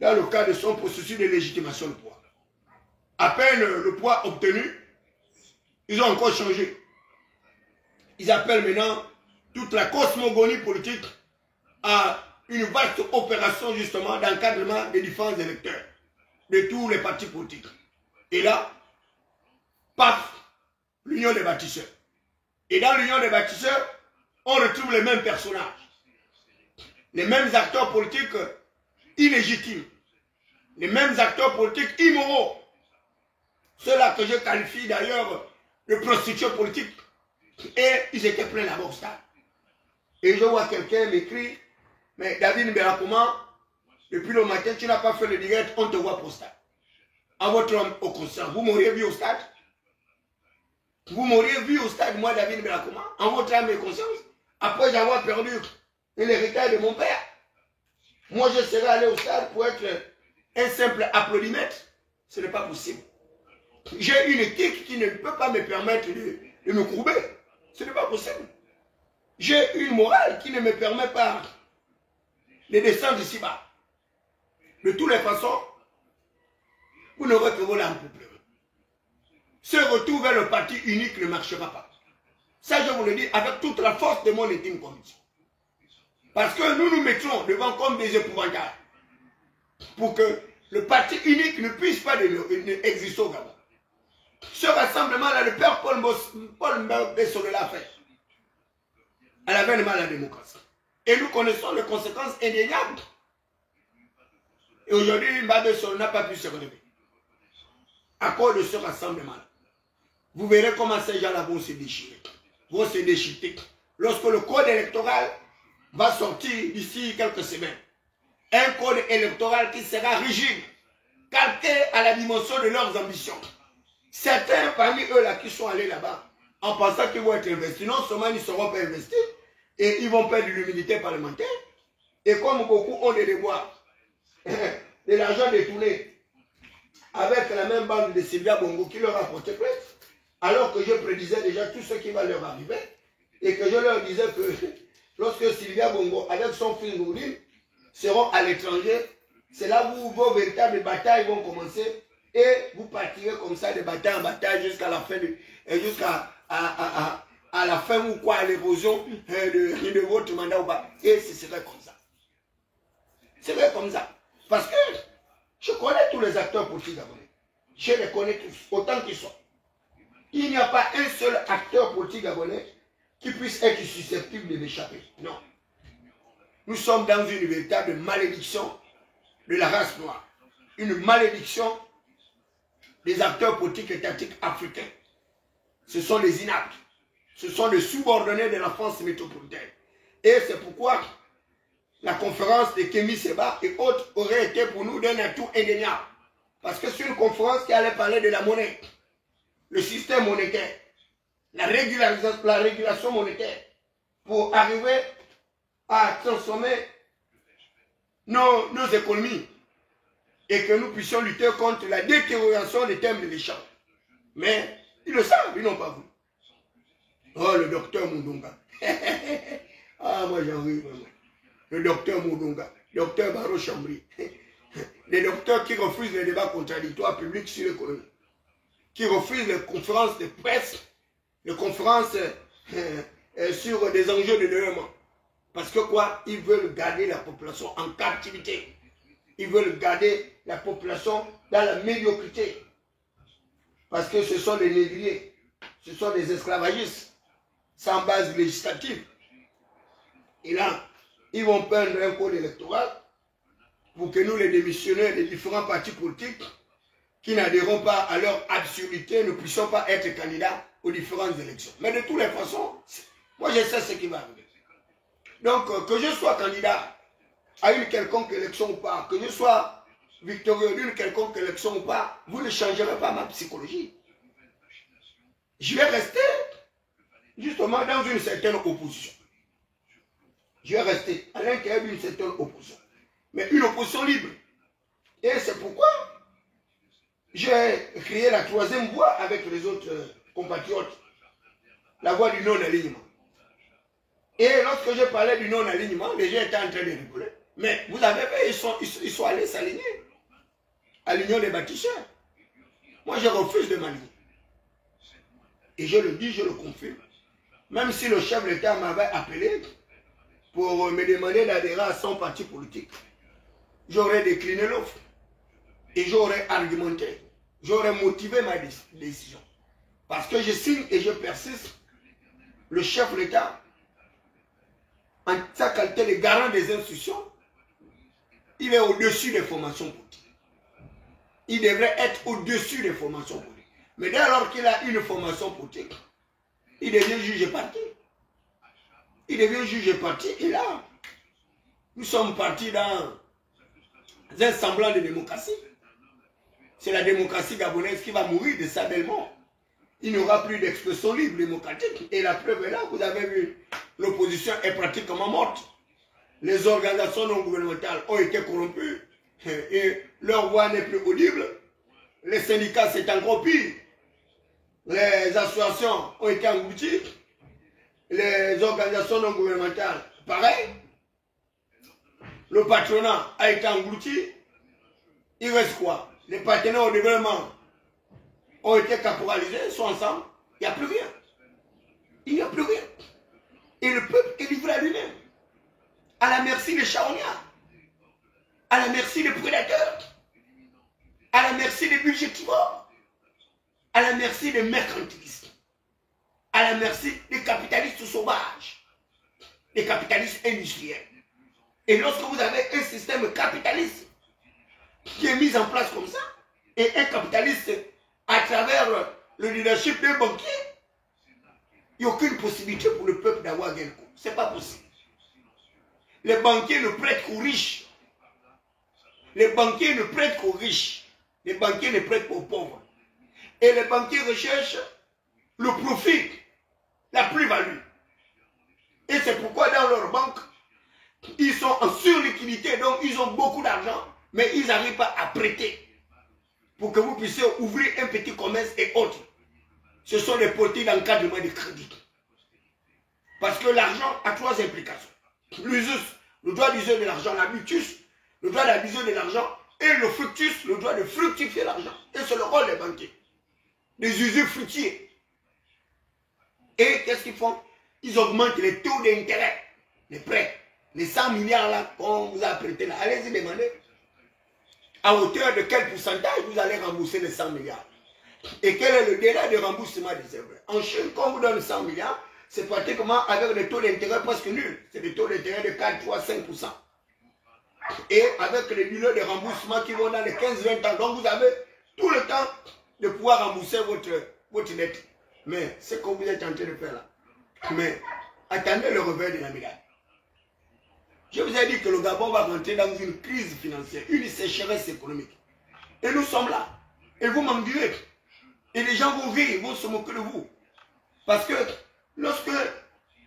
dans le cadre de son processus de légitimation de pouvoir. À peine le pouvoir obtenu, ils ont encore changé. Ils appellent maintenant toute la cosmogonie politique à une vaste opération justement d'encadrement des différents électeurs de tous les partis politiques. Et là, paf, l'union des bâtisseurs. Et dans l'union des bâtisseurs, on retrouve les mêmes personnages, les mêmes acteurs politiques illégitimes, les mêmes acteurs politiques immoraux, ceux-là que je qualifie d'ailleurs de prostituées politiques. Et ils étaient pleins là-bas au stade. Et je vois quelqu'un m'écrire, mais David Mbelakouma, depuis le matin, tu n'as pas fait le direct, on te voit pour stade. À votre homme au concert, vous m'auriez vu au stade? Vous m'auriez vu au stade, moi, David Mbelakouma, en votre âme et conscience, après avoir perdu l'héritage de mon père. Moi, je serais allé au stade pour être un simple applaudimètre. Ce n'est pas possible. J'ai une éthique qui ne peut pas me permettre de me courber. Ce n'est pas possible. J'ai une morale qui ne me permet pas de descendre ici bas. De toutes les façons, vous n'aurez que vos larmes pour pleurer. Ce retour vers le parti unique ne marchera pas. Ça, je vous le dis avec toute la force de mon intime conviction. Parce que nous nous mettrons devant comme des épouvantails pour que le parti unique ne puisse pas exister au Gabon. Ce rassemblement-là, le père Paul Mbessole l'a fait à l'avènement de la démocratie. Et nous connaissons les conséquences indéniables. Et aujourd'hui, Mbessole n'a pas pu se relever à cause de ce rassemblement-là. Vous verrez comment ces gens-là vont se déchirer. Vont se déchirer. Lorsque le code électoral va sortir d'ici quelques semaines. Un code électoral qui sera rigide, calqué à la dimension de leurs ambitions. Certains parmi eux-là qui sont allés là-bas, en pensant qu'ils vont être investis, non seulement ils ne seront pas investis, et ils vont perdre l'humilité parlementaire, et comme beaucoup ont des devoirs, de l'argent détourné, avec la même bande de Sylvia Bongo qui leur a porté plainte, alors que je prédisais déjà tout ce qui va leur arriver, et que je leur disais que lorsque Sylvia Bongo, avec son fils Nourine, seront à l'étranger, c'est là où vos véritables batailles vont commencer, et vous partirez comme ça de bataille en bataille jusqu'à la fin jusqu'à la fin ou quoi, l'érosion de votre mandat ou pas. Et ce serait comme ça. C'est vrai comme ça. Parce que je connais tous les acteurs politiques gabonais. Je les connais tous, autant qu'ils sont. Il n'y a pas un seul acteur politique gabonais qui puisse être susceptible de m'échapper. Non. Nous sommes dans une véritable malédiction de la race noire. Une malédiction des acteurs politiques étatiques africains. Ce sont les inaptes. Ce sont les subordonnés de la France métropolitaine. Et c'est pourquoi la conférence de Kémy Séba et autres aurait été pour nous d'un atout indéniable. Parce que c'est une conférence qui allait parler de la monnaie, le système monétaire, la régulation monétaire, pour arriver à transformer nos économies et que nous puissions lutter contre la détérioration des termes de l'échange. Mais ils le savent, ils n'ont pas voulu. Oh, le docteur Moudonga. Ah, moi j'en ris vraiment. Le docteur Moudonga, docteur Baro Chambry. Les docteurs qui refusent les débats contradictoires publics sur l'économie, qui refusent les conférences de presse, les conférences sur des enjeux de développement. Parce que quoi? Ils veulent garder la population en captivité. Ils veulent garder la population dans la médiocrité. Parce que ce sont des négriers, ce sont des esclavagistes, sans base législative. Et là, ils vont peindre un code électoral pour que nous, les démissionnaires des différents partis politiques, qui n'adhérons pas à leur absurdité, ne puissions pas être candidats aux différentes élections. Mais de toutes les façons, moi je sais ce qui va arriver. Donc, que je sois candidat à une quelconque élection ou pas, que je sois victorieux d'une quelconque élection ou pas, vous ne changerez pas ma psychologie. Je vais rester justement dans une certaine opposition. Je vais rester à l'intérieur d'une certaine opposition. Mais une opposition libre. Et c'est pourquoi j'ai créé la troisième voie avec les autres compatriotes. La voie du non-alignement. Et lorsque je parlais du non-alignement, les gens étaient en train de rigoler. Mais vous avez vu, ils sont allés s'aligner à l'union des bâtisseurs. Moi, je refuse de m'aligner. Et je le dis, je le confirme. Même si le chef de l'État m'avait appelé pour me demander d'adhérer à son parti politique, j'aurais décliné l'offre. Et j'aurais argumenté. J'aurais motivé ma décision. Parce que je signe et je persiste. Le chef de l'État, en sa qualité de garant des institutions, il est au-dessus des formations politiques. Il devrait être au-dessus des formations politiques. Mais dès lors qu'il a une formation politique, il devient juge parti. Il devient juge parti et là, nous sommes partis dans un semblant de démocratie. C'est la démocratie gabonaise qui va mourir de sa belle mort. Il n'y aura plus d'expression libre démocratique. Et la preuve est là, vous avez vu, l'opposition est pratiquement morte. Les organisations non gouvernementales ont été corrompues et leur voix n'est plus audible. Les syndicats, c'est encore pire. Les associations ont été englouties. Les organisations non gouvernementales, pareil. Le patronat a été englouti. Il reste quoi? Les partenaires au développement ont été caporalisés, sont ensemble. Il n'y a plus rien. Il n'y a plus rien. Et le peuple est livré à lui-même. À la merci des charognards. À la merci des prédateurs. À la merci des budgétivores. À la merci des mercantilistes. À la merci des capitalistes sauvages. Des capitalistes industriels. Et lorsque vous avez un système capitaliste qui est mis en place comme ça, et un capitaliste à travers le leadership des banquiers, il n'y a aucune possibilité pour le peuple d'avoir gain de cause. Ce n'est pas possible. Les banquiers ne prêtent qu'aux riches. Les banquiers ne prêtent qu'aux riches. Les banquiers ne prêtent qu'aux pauvres. Et les banquiers recherchent le profit, la plus-value. Et c'est pourquoi dans leur banque, ils sont en surliquidité, donc ils ont beaucoup d'argent, mais ils n'arrivent pas à prêter pour que vous puissiez ouvrir un petit commerce et autres. Ce sont des politiques d'encadrement de crédit. Parce que l'argent a trois implications. L'usus, le droit d'user de l'argent, l'habitus, le droit d'abuser de l'argent, et le fructus, le droit de fructifier l'argent. Et c'est le rôle des banquiers, des usures fruitiers. Et qu'est-ce qu'ils font? Ils augmentent les taux d'intérêt, les prêts. Les 100 milliards là, qu'on vous a prêté là, allez-y demander. À hauteur de quel pourcentage vous allez rembourser les 100 milliards? Et quel est le délai de remboursement des œuvres? En Chine, quand on vous donne 100 milliards, c'est pratiquement avec des taux d'intérêt presque nuls. C'est des taux d'intérêt de 4, 3, 5%. Et avec les délais de remboursement qui vont dans les 15-20 ans. Donc vous avez tout le temps de pouvoir rembourser votre dette. Mais c'est ce que vous êtes en train de faire là. Mais attendez le revers de la médaille. Je vous ai dit que le Gabon va rentrer dans une crise financière, une sécheresse économique. Et nous sommes là. Et vous m'en direz. Et les gens vont rire, vont se moquer de vous. Parce que lorsque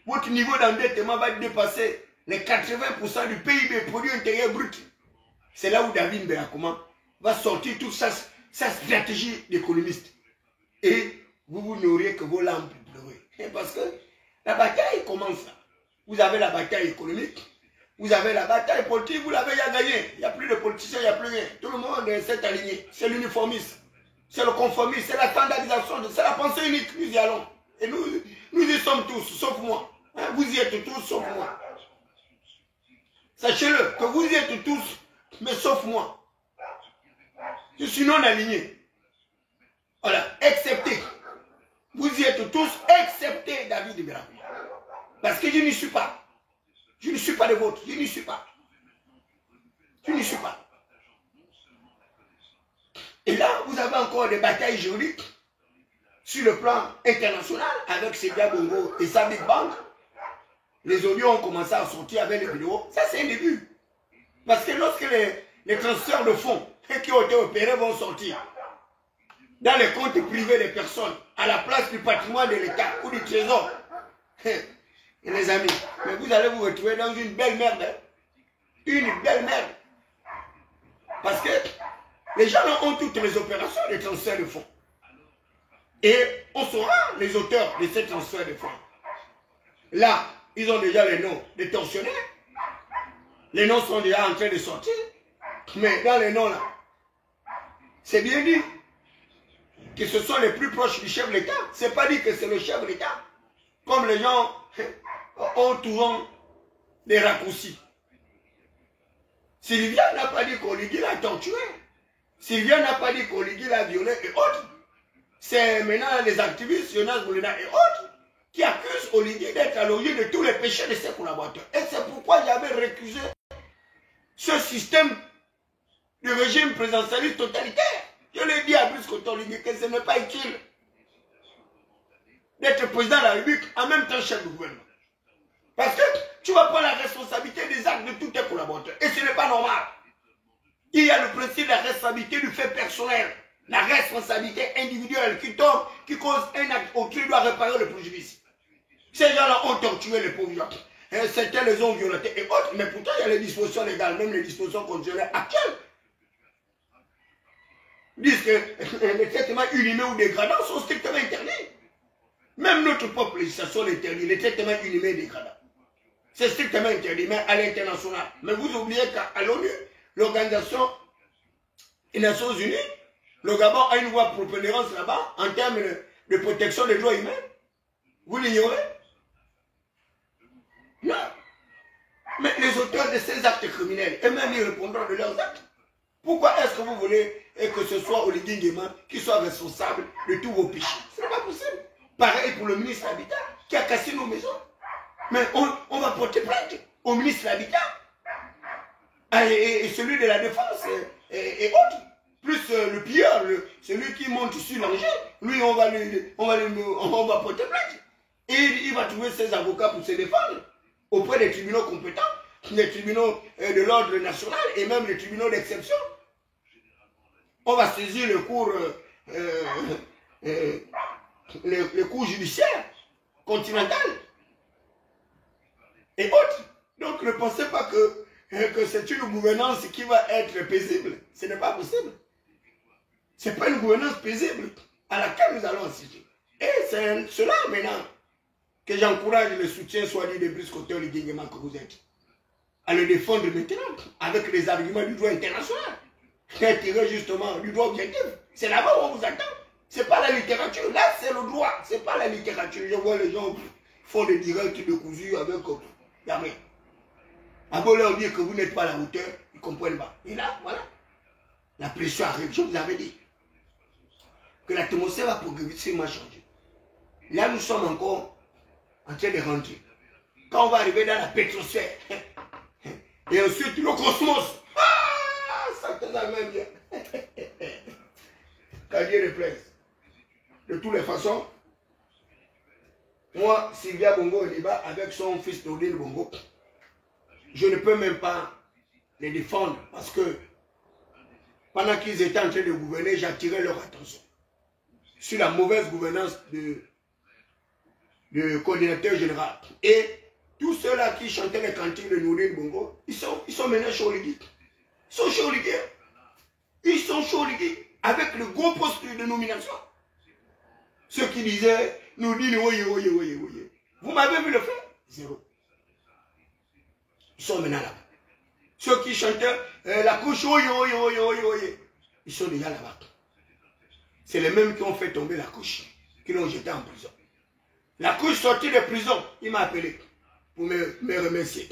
votre niveau d'endettement va dépasser les 80% du PIB, produit intérieur brut, c'est là où David Mbeyakoma va sortir toute sa stratégie d'économiste. Et vous n'aurez que vos lampes pleurer. Parce que la bataille commence là. Vous avez la bataille économique. Vous avez la bataille politique, vous l'avez déjà gagnée. Il n'y a plus de politiciens, il n'y a plus rien. Tout le monde s'est aligné. C'est l'uniformisme. C'est le conformisme. C'est la standardisation. C'est la pensée unique. Nous y allons. Et nous y sommes tous, sauf moi. Hein, vous y êtes tous, sauf moi. Sachez-le, que vous y êtes tous, mais sauf moi. Je suis non aligné. Voilà, excepté. Vous y êtes tous, excepté David Iberakouma. Parce que je n'y suis pas. Je ne suis pas des vôtres, je n'y suis pas. Je n'y suis pas. Et là, vous avez encore des batailles juridiques sur le plan international avec Sédia Bongo et sa Big Bang. Les audios ont commencé à sortir avec les vidéos. Ça, c'est un début. Parce que lorsque les transferts de fonds qui ont été opérés vont sortir dans les comptes privés des personnes, à la place du patrimoine de l'État ou du trésor, et les amis, mais vous allez vous retrouver dans une belle merde. Hein? Une belle merde. Parce que les gens ont toutes les opérations de transfert de fonds. Et on saura les auteurs de ces transferts de fonds. Là, ils ont déjà les noms des tortionnaires. Les noms sont déjà en train de sortir. Mais dans les noms là, c'est bien dit que ce sont les plus proches du chef de l'État. Ce n'est pas dit que c'est le chef de l'État. Comme les gens ont toujours des raccourcis. Sylvia n'a pas dit qu'Oligui l'a torturé. Sylvia n'a pas dit qu'Oligui l'a violé et autres. C'est maintenant les activistes, Jonas Boulina et autres, qui accusent Oligui d'être à l'origine de tous les péchés de ses collaborateurs. Et c'est pourquoi j'avais récusé ce système de régime présidentialiste totalitaire. Je l'ai dit à Brice Oligui que ce n'est pas utile d'être président de la République en même temps chef de gouvernement. Parce que tu vas prendre la responsabilité des actes de tous tes collaborateurs. Et ce n'est pas normal. Il y a le principe de la responsabilité du fait personnel. La responsabilité individuelle qui tombe, qui cause un acte autrui doit réparer le préjudice. Ces gens-là ont torturé les pauvres gens. Certains les ont violentés et autres. Mais pourtant, il y a les dispositions légales, même les dispositions constitutionnelles actuelles. Disent que les traitements inhumains ou dégradants sont strictement interdits. Même notre propre législation l'interdit, les traitements inhumains et dégradants. C'est strictement interdit, mais à l'international. Mais vous oubliez qu'à l'ONU, l'Organisation des Nations Unies, le Gabon a une voix prépondérance là-bas en termes de protection des droits humains. Vous l'ignorez? Non. Mais les auteurs de ces actes criminels, eux-mêmes, ils répondront de leurs actes. Pourquoi est-ce que vous voulez que ce soit Oligui Nguema qui soit responsable de tous vos péchés? Ce n'est pas possible. Pareil pour le ministre de l'Habitat qui a cassé nos maisons. Mais on va porter plainte au ministre de l'Habitat et celui de la Défense et autres. Plus le pilleur, celui qui monte sur l'engin, lui, on va porter plainte. Et il va trouver ses avocats pour se défendre auprès des tribunaux compétents, les tribunaux de l'ordre national et même les tribunaux d'exception. On va saisir le cours, les cours judiciaires continentales et autres. Donc ne pensez pas que c'est une gouvernance qui va être paisible. Ce n'est pas possible. Ce n'est pas une gouvernance paisible à laquelle nous allons assister. Et c'est cela maintenant que j'encourage le soutien soit dit de Brice Côté Oligui Nguema que vous êtes. À le défendre maintenant avec les arguments du droit international. Tiré justement du droit objectif. C'est là-bas où on vous attend. Ce n'est pas la littérature. Là, c'est le droit. Ce n'est pas la littérature. Je vois les gens font des directs de cousu avec la main. À beau leur dire que vous n'êtes pas à la hauteur, ils ne comprennent pas. Et là, voilà. La pression arrive. Je vous avais dit que l'atmosphère va progressivement changer. Là, nous sommes encore en train de rentrer. Quand on va arriver dans la pétrosphère, et ensuite le cosmos, ça te la même bien. Qu'à Dieu le plaise. De toutes les façons, moi, Sylvia Bongo Oliba, avec son fils Nordine Bongo, je ne peux même pas les défendre parce que pendant qu'ils étaient en train de gouverner, j'attirais leur attention sur la mauvaise gouvernance du coordinateur général. Et tous ceux-là qui chantaient les cantiques de Nordine Bongo, ils sont maintenant chez Oligui. Ils sont chez Oligui. Ils sont chez Oligui avec le gros poste de nomination. Ceux qui disaient, nous disent, oui. Vous m'avez vu le faire? Zéro. Ils sont maintenant là-bas. Ceux qui chantaient la couche, oui. Ils sont déjà là-bas. C'est les mêmes qui ont fait tomber la couche, qui l'ont jeté en prison. La couche sortie de prison, il m'a appelé pour me remercier.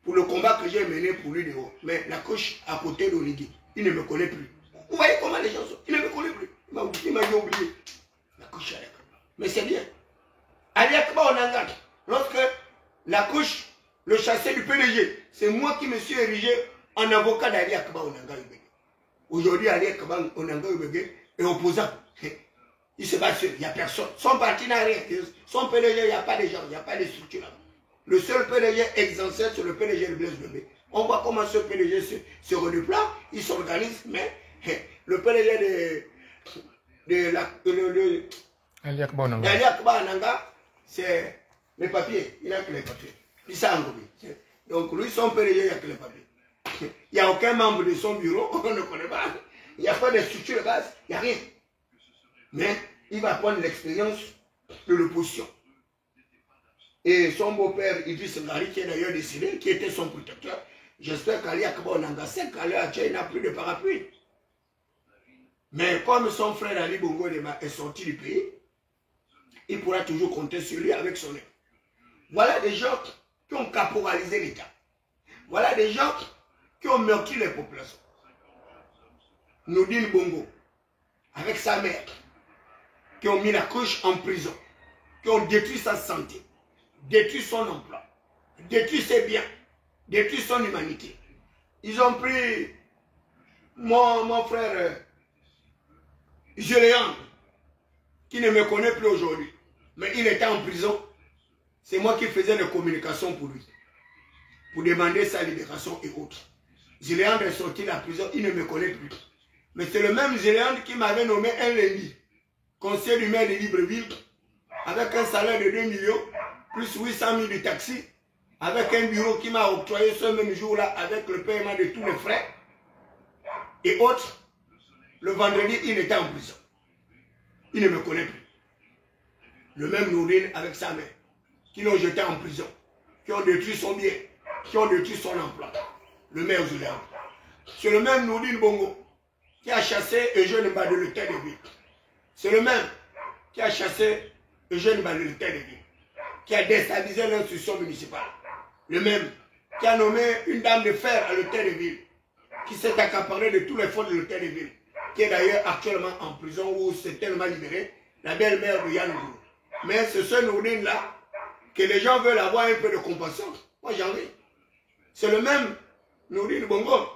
Pour le combat que j'ai mené pour lui de haut. Mais la couche à côté d'Oligui, il ne me connaît plus. Vous voyez comment les gens sont? Il ne me connaît plus. Il m'a oublié. La couche à l'école. Mais c'est bien. Ali Akba Onanga, lorsque la couche le chassait du PDG, c'est moi qui me suis érigé en avocat d'Ali Akba Onanga Ubege. Aujourd'hui, Ali Akba Onanga Ubege est opposant. Il se bat seul, il n'y a personne. Son parti n'a rien. Son PDG, il n'y a pas de gens, il n'y a pas de structure là-bas. Le seul PDG exemplaire, c'est le PDG de Blaise Bébé. On voit comment ce PDG se redéploie, il s'organise, mais le PDG de Ali Akba Onanga. Ali Akba Onanga, c'est les papiers. Il n'a que les papiers. Il s'est engobé. Donc lui, son PDG, il n'y a que les papiers. Il n'y a aucun membre de son bureau, on ne connaît pas. Il n'y a pas de structure de base, il n'y a rien. Mais il va prendre l'expérience de l'opposition. Et son beau-père, Idriss Ngari, qui est d'ailleurs décédé, qui était son protecteur, j'espère qu'Ali Akba Onanga sait qu'à l'heure actuelle, il n'a plus de parapluie. Mais comme son frère Ali Bongo Lema est sorti du pays, il pourra toujours compter sur lui avec son aide. Voilà des gens qui ont caporalisé l'État. Voilà des gens qui ont meurtri les populations. Nordine Bongo, avec sa mère, qui ont mis la couche en prison, qui ont détruit sa santé, détruit son emploi, détruit ses biens, détruit son humanité. Ils ont pris mon frère Géléand, qui ne me connaît plus aujourd'hui, mais il était en prison. C'est moi qui faisais les communications pour lui, pour demander sa libération et autres. Géléand est sorti de la prison, il ne me connaît plus. Mais c'est le même Géléand qui m'avait nommé un lundi conseiller du maire de Libreville, avec un salaire de 2 millions, plus 800 000 de taxi, avec un bureau qui m'a octroyé ce même jour-là, avec le paiement de tous les frais, et autres. Le vendredi, il était en prison. Il ne me connaît plus. Le même Nourine avec sa mère, qui l'ont jeté en prison, qui ont détruit son bien, qui ont détruit son emploi. Le maire Zouléan. C'est le même Nordine Bongo qui a chassé Eugène Mbadeleter de Ville. C'est le même qui a chassé Eugène Balu, le tête de ville, qui a déstabilisé l'institution municipale. Le même qui a nommé une dame de fer à l'hôtel de ville, qui s'est accaparée de tous les fonds de l'hôtel de ville, qui est d'ailleurs actuellement en prison ou s'est tellement libérée, la belle-mère de Yann Nourine. Mais c'est ce Nourine-là que les gens veulent avoir un peu de compassion. Moi j'en ai. C'est le même Nourine Bongo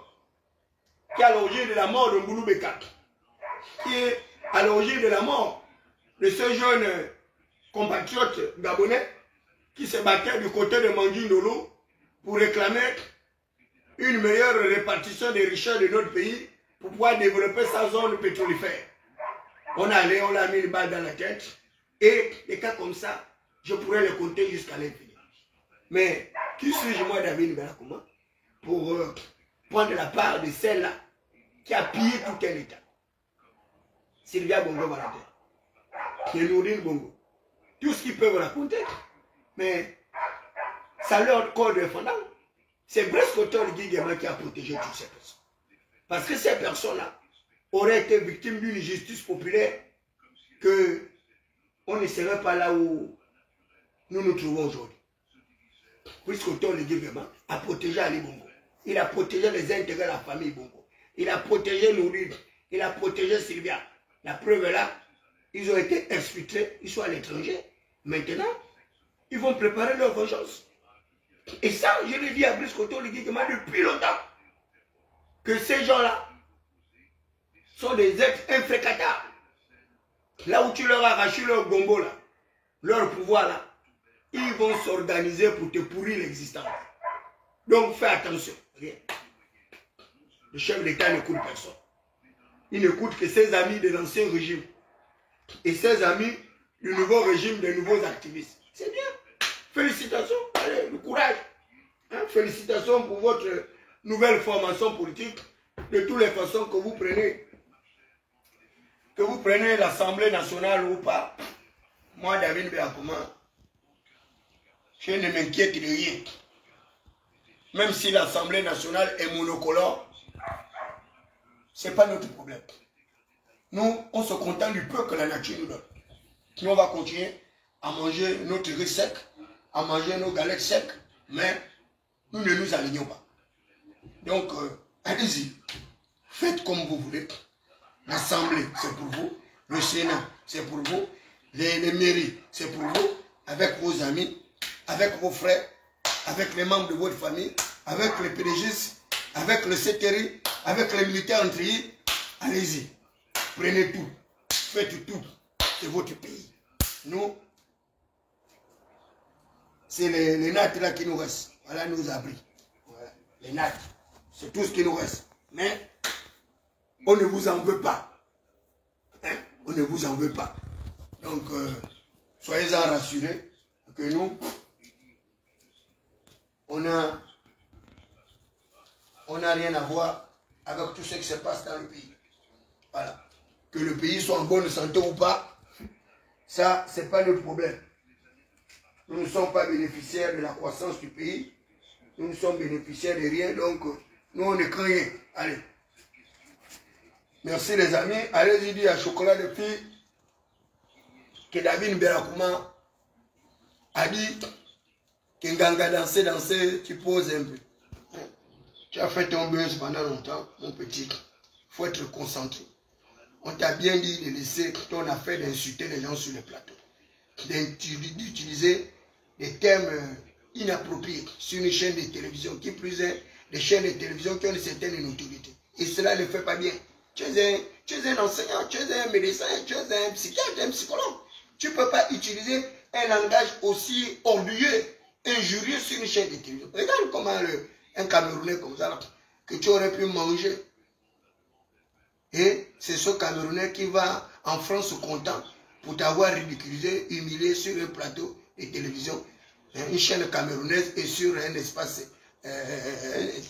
qui est à l'origine de la mort de Mboulou Beka, qui est à l'origine de la mort de ce jeune compatriote gabonais qui se battait du côté de Mangui Ndolo pour réclamer une meilleure répartition des richesses de notre pays pour pouvoir développer sa zone pétrolifère. On est allé, on l'a mis une balle dans la tête et des cas comme ça, je pourrais les compter jusqu'à l'infini. Mais qui suis-je moi, David Belakouma, pour prendre la part de celle-là qui a pillé tout un État? Sylvia Bongo Valentin, qui est Nourine Bongo. Tout ce qu'ils peuvent raconter, mais ça leur corps défendant. C'est Brice Cotton Guiguema qui a protégé toutes ces personnes. Parce que ces personnes-là auraient été victimes d'une justice populaire que on ne serait pas là où nous nous trouvons aujourd'hui. Brice Cotton Guiguema a protégé Ali Bongo. Il a protégé les intérêts de la famille Bongo. Il a protégé Nourine. Il a protégé Sylvia. La preuve est là. Ils ont été exfiltrés. Ils sont à l'étranger. Maintenant, ils vont préparer leur vengeance. Et ça, je l'ai dit à Brice Cotton Guiguema depuis longtemps. Que ces gens-là sont des êtres infréquentables. Là où tu leur as arraché leur gombo, là, leur pouvoir, là, ils vont s'organiser pour te pourrir l'existence. Donc fais attention. Rien. Le chef d'État n'écoute personne. Il n'écoute que ses amis de l'ancien régime et ses amis du nouveau régime, des nouveaux activistes. C'est bien. Félicitations. Allez, le courage. Hein? Félicitations pour votre nouvelle formation politique. De toutes les façons que vous prenez. Que vous prenez l'Assemblée nationale ou pas. Moi, David Belakouma, je ne m'inquiète de rien. Même si l'Assemblée nationale est monocolore, ce n'est pas notre problème. Nous, on se contente du peu que la nature nous donne. Nous, on va continuer à manger notre riz sec, à manger nos galettes secs, mais nous ne nous alignons pas. Donc, allez-y, faites comme vous voulez. L'Assemblée, c'est pour vous. Le Sénat, c'est pour vous. Les mairies, c'est pour vous. Avec vos amis, avec vos frères, avec les membres de votre famille, avec les PDGistes, avec le CTRI, avec les militaires intrigués. Allez-y, prenez tout, faites tout. C'est votre pays. Nous, c'est les nattes là qui nous restent. Voilà nos abris. Voilà. Les nattes, c'est tout ce qui nous reste. Mais on ne vous en veut pas. Hein? On ne vous en veut pas. Donc, soyez-en rassurés que nous, on n'a rien à voir avec tout ce qui se passe dans le pays. Voilà. Que le pays soit en bonne santé ou pas, ça, ce n'est pas notre problème. Nous ne sommes pas bénéficiaires de la croissance du pays. Nous ne sommes bénéficiaires de rien. Donc, nous, on ne craint rien. Allez. Merci les amis. Allez-y dire à Chocolat de Fille que David Belakouma a dit que Nganga danser, tu poses un peu. Tu as fait ton buzz pendant longtemps, mon petit. Il faut être concentré. On t'a bien dit de laisser ton affaire d'insulter les gens sur le plateau. D'utiliser des termes inappropriés sur une chaîne de télévision, qui plus est des chaînes de télévision qui ont une certaine notoriété. Et cela ne fait pas bien. Tu es un enseignant, tu es un médecin, tu es un psychiatre, un psychologue. Tu ne peux pas utiliser un langage aussi orgueilleux, injurieux sur une chaîne de télévision. Regarde comment un Camerounais comme ça, là, que tu aurais pu manger. Et c'est ce Camerounais qui va en France content pour t'avoir ridiculisé, humilié sur un plateau de télévision, une chaîne camerounaise et sur un espace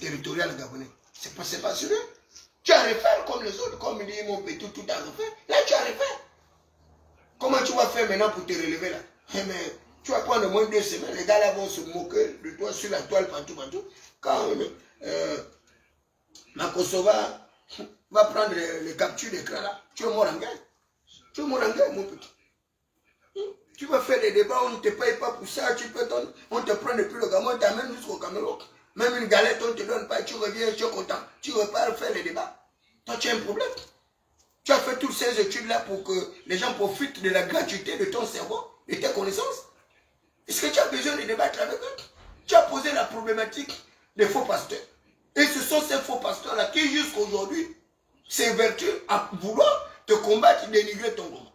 territorial gabonais. C'est pas sûr. Tu as refait comme les autres, comme dit mon petit, tout a refait. Là, tu as refait. Comment tu vas faire maintenant pour te relever là? Mais tu vas prendre au moins 2 semaines, les gars là vont se moquer de toi sur la toile partout. Quand Makosova va prendre les captures d'écran là, tu es mort en guerre. Tu es mort en guerre, mon petit. Tu vas faire des débats, on ne te paye pas pour ça, on te prend depuis le Gabon, on t'amène jusqu'au Cameroun. Même une galette, on ne te donne pas, tu reviens, tu es content. Tu repars faire les débats. Toi, tu as un problème. Tu as fait toutes ces études-là pour que les gens profitent de la gratuité de ton cerveau, de tes connaissances. Est-ce que tu as besoin de débattre avec eux? Tu as posé la problématique des faux pasteurs. Et ce sont ces faux pasteurs-là qui, jusqu'à aujourd'hui, s'évertuent à vouloir te combattre, dénigrer ton combat.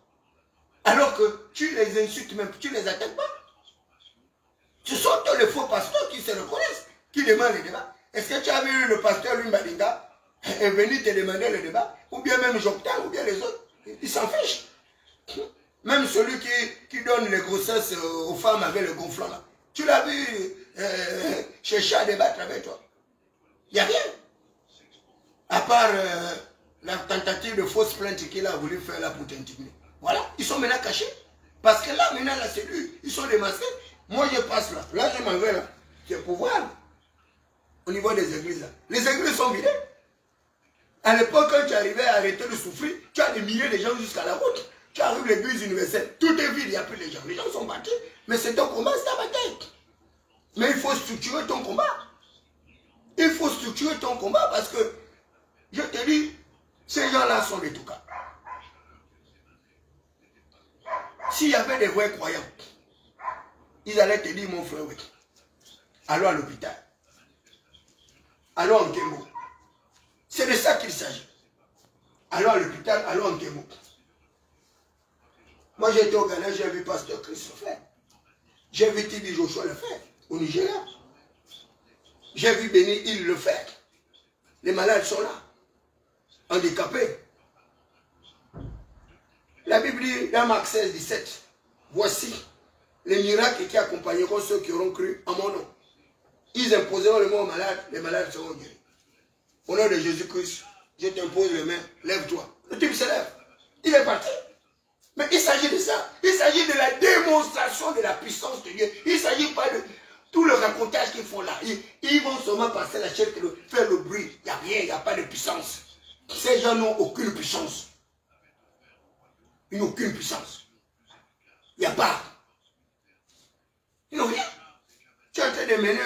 Alors que tu les insultes même, tu les attaques pas. Ce sont tous les faux pasteurs qui se reconnaissent, qui demandent les débats. Est-ce que tu as vu le pasteur Lumbadinga est venu te demander le débat? Ou bien même Jocta, ou bien les autres? Ils s'en fichent. Même celui qui donne les grossesses aux femmes avec le gonflant là. Tu l'as vu chercher à débattre avec toi? Il n'y a rien. À part la tentative de fausse plainte qu'il a voulu faire là pour t'intimider. Voilà, ils sont maintenant cachés. Parce que là, maintenant, la cellule, ils sont démasqués. Moi, je passe là. Là, je m'en vais là. C'est pour voir. Au niveau des églises là. Les églises sont vidées. À l'époque, quand tu arrivais à arrêter de souffrir, tu as des milliers de gens jusqu'à la route. Tu arrives à l'église universelle. Tout est vide, il n'y a plus de gens. Les gens sont battus. Mais c'est ton combat, c'est ta bataille. Mais il faut structurer ton combat. Il faut structurer ton combat parce que, je te dis, ces gens-là sont des toukas. S'il y avait des vrais croyants, ils allaient te dire, mon frère, oui, allons à l'hôpital. Allons en Kémo. C'est de ça qu'il s'agit. Allons à l'hôpital, allons en Kémo. Moi, j'ai été au Ghana, j'ai vu Pasteur Christ le faire. J'ai vu Tibi Joshua le faire, au Nigeria. J'ai vu Béni Hill le faire. Les malades sont là, handicapés. La Bible dit dans Marc 16, 17, voici les miracles qui accompagneront ceux qui auront cru en mon nom. Ils imposeront le mot aux malades, les malades seront guéris. Au nom de Jésus-Christ, je t'impose les mains, lève-toi. Le type se lève. Il est parti. Mais il s'agit de ça. Il s'agit de la démonstration de la puissance de Dieu. Il ne s'agit pas de tout le racontage qu'ils font là. Ils vont seulement passer la chair, faire le bruit. Il n'y a rien, il n'y a pas de puissance. Ces gens n'ont aucune puissance. Ils n'ont aucune puissance. Il n'y a pas. Ils n'ont rien. Tu es en train de mener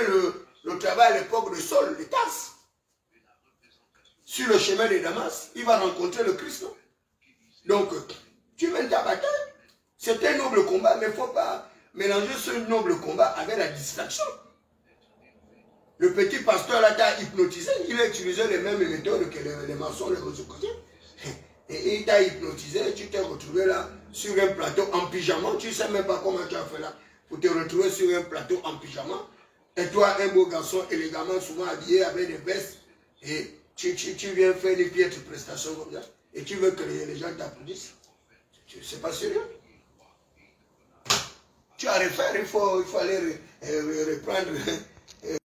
le travail à l'époque de Saul, de Tarse. Sur le chemin de Damas, il va rencontrer le Christ. Non? Donc, tu mènes ta bataille. C'est un noble combat, mais il ne faut pas mélanger ce noble combat avec la distraction. Le petit pasteur là t'a hypnotisé. Il a utilisé les mêmes méthodes que les maçons, les autres côtés. Et il t'a hypnotisé, tu t'es retrouvé là sur un plateau en pyjama. Tu ne sais même pas comment tu as fait là. Pour te retrouver sur un plateau en pyjama. Et toi, un beau garçon élégamment, souvent habillé avec des vestes. Et tu viens faire des piètres prestations comme ça. Et tu veux que les gens t'applaudissent. C'est pas sérieux. Tu as à refaire, il faut aller reprendre.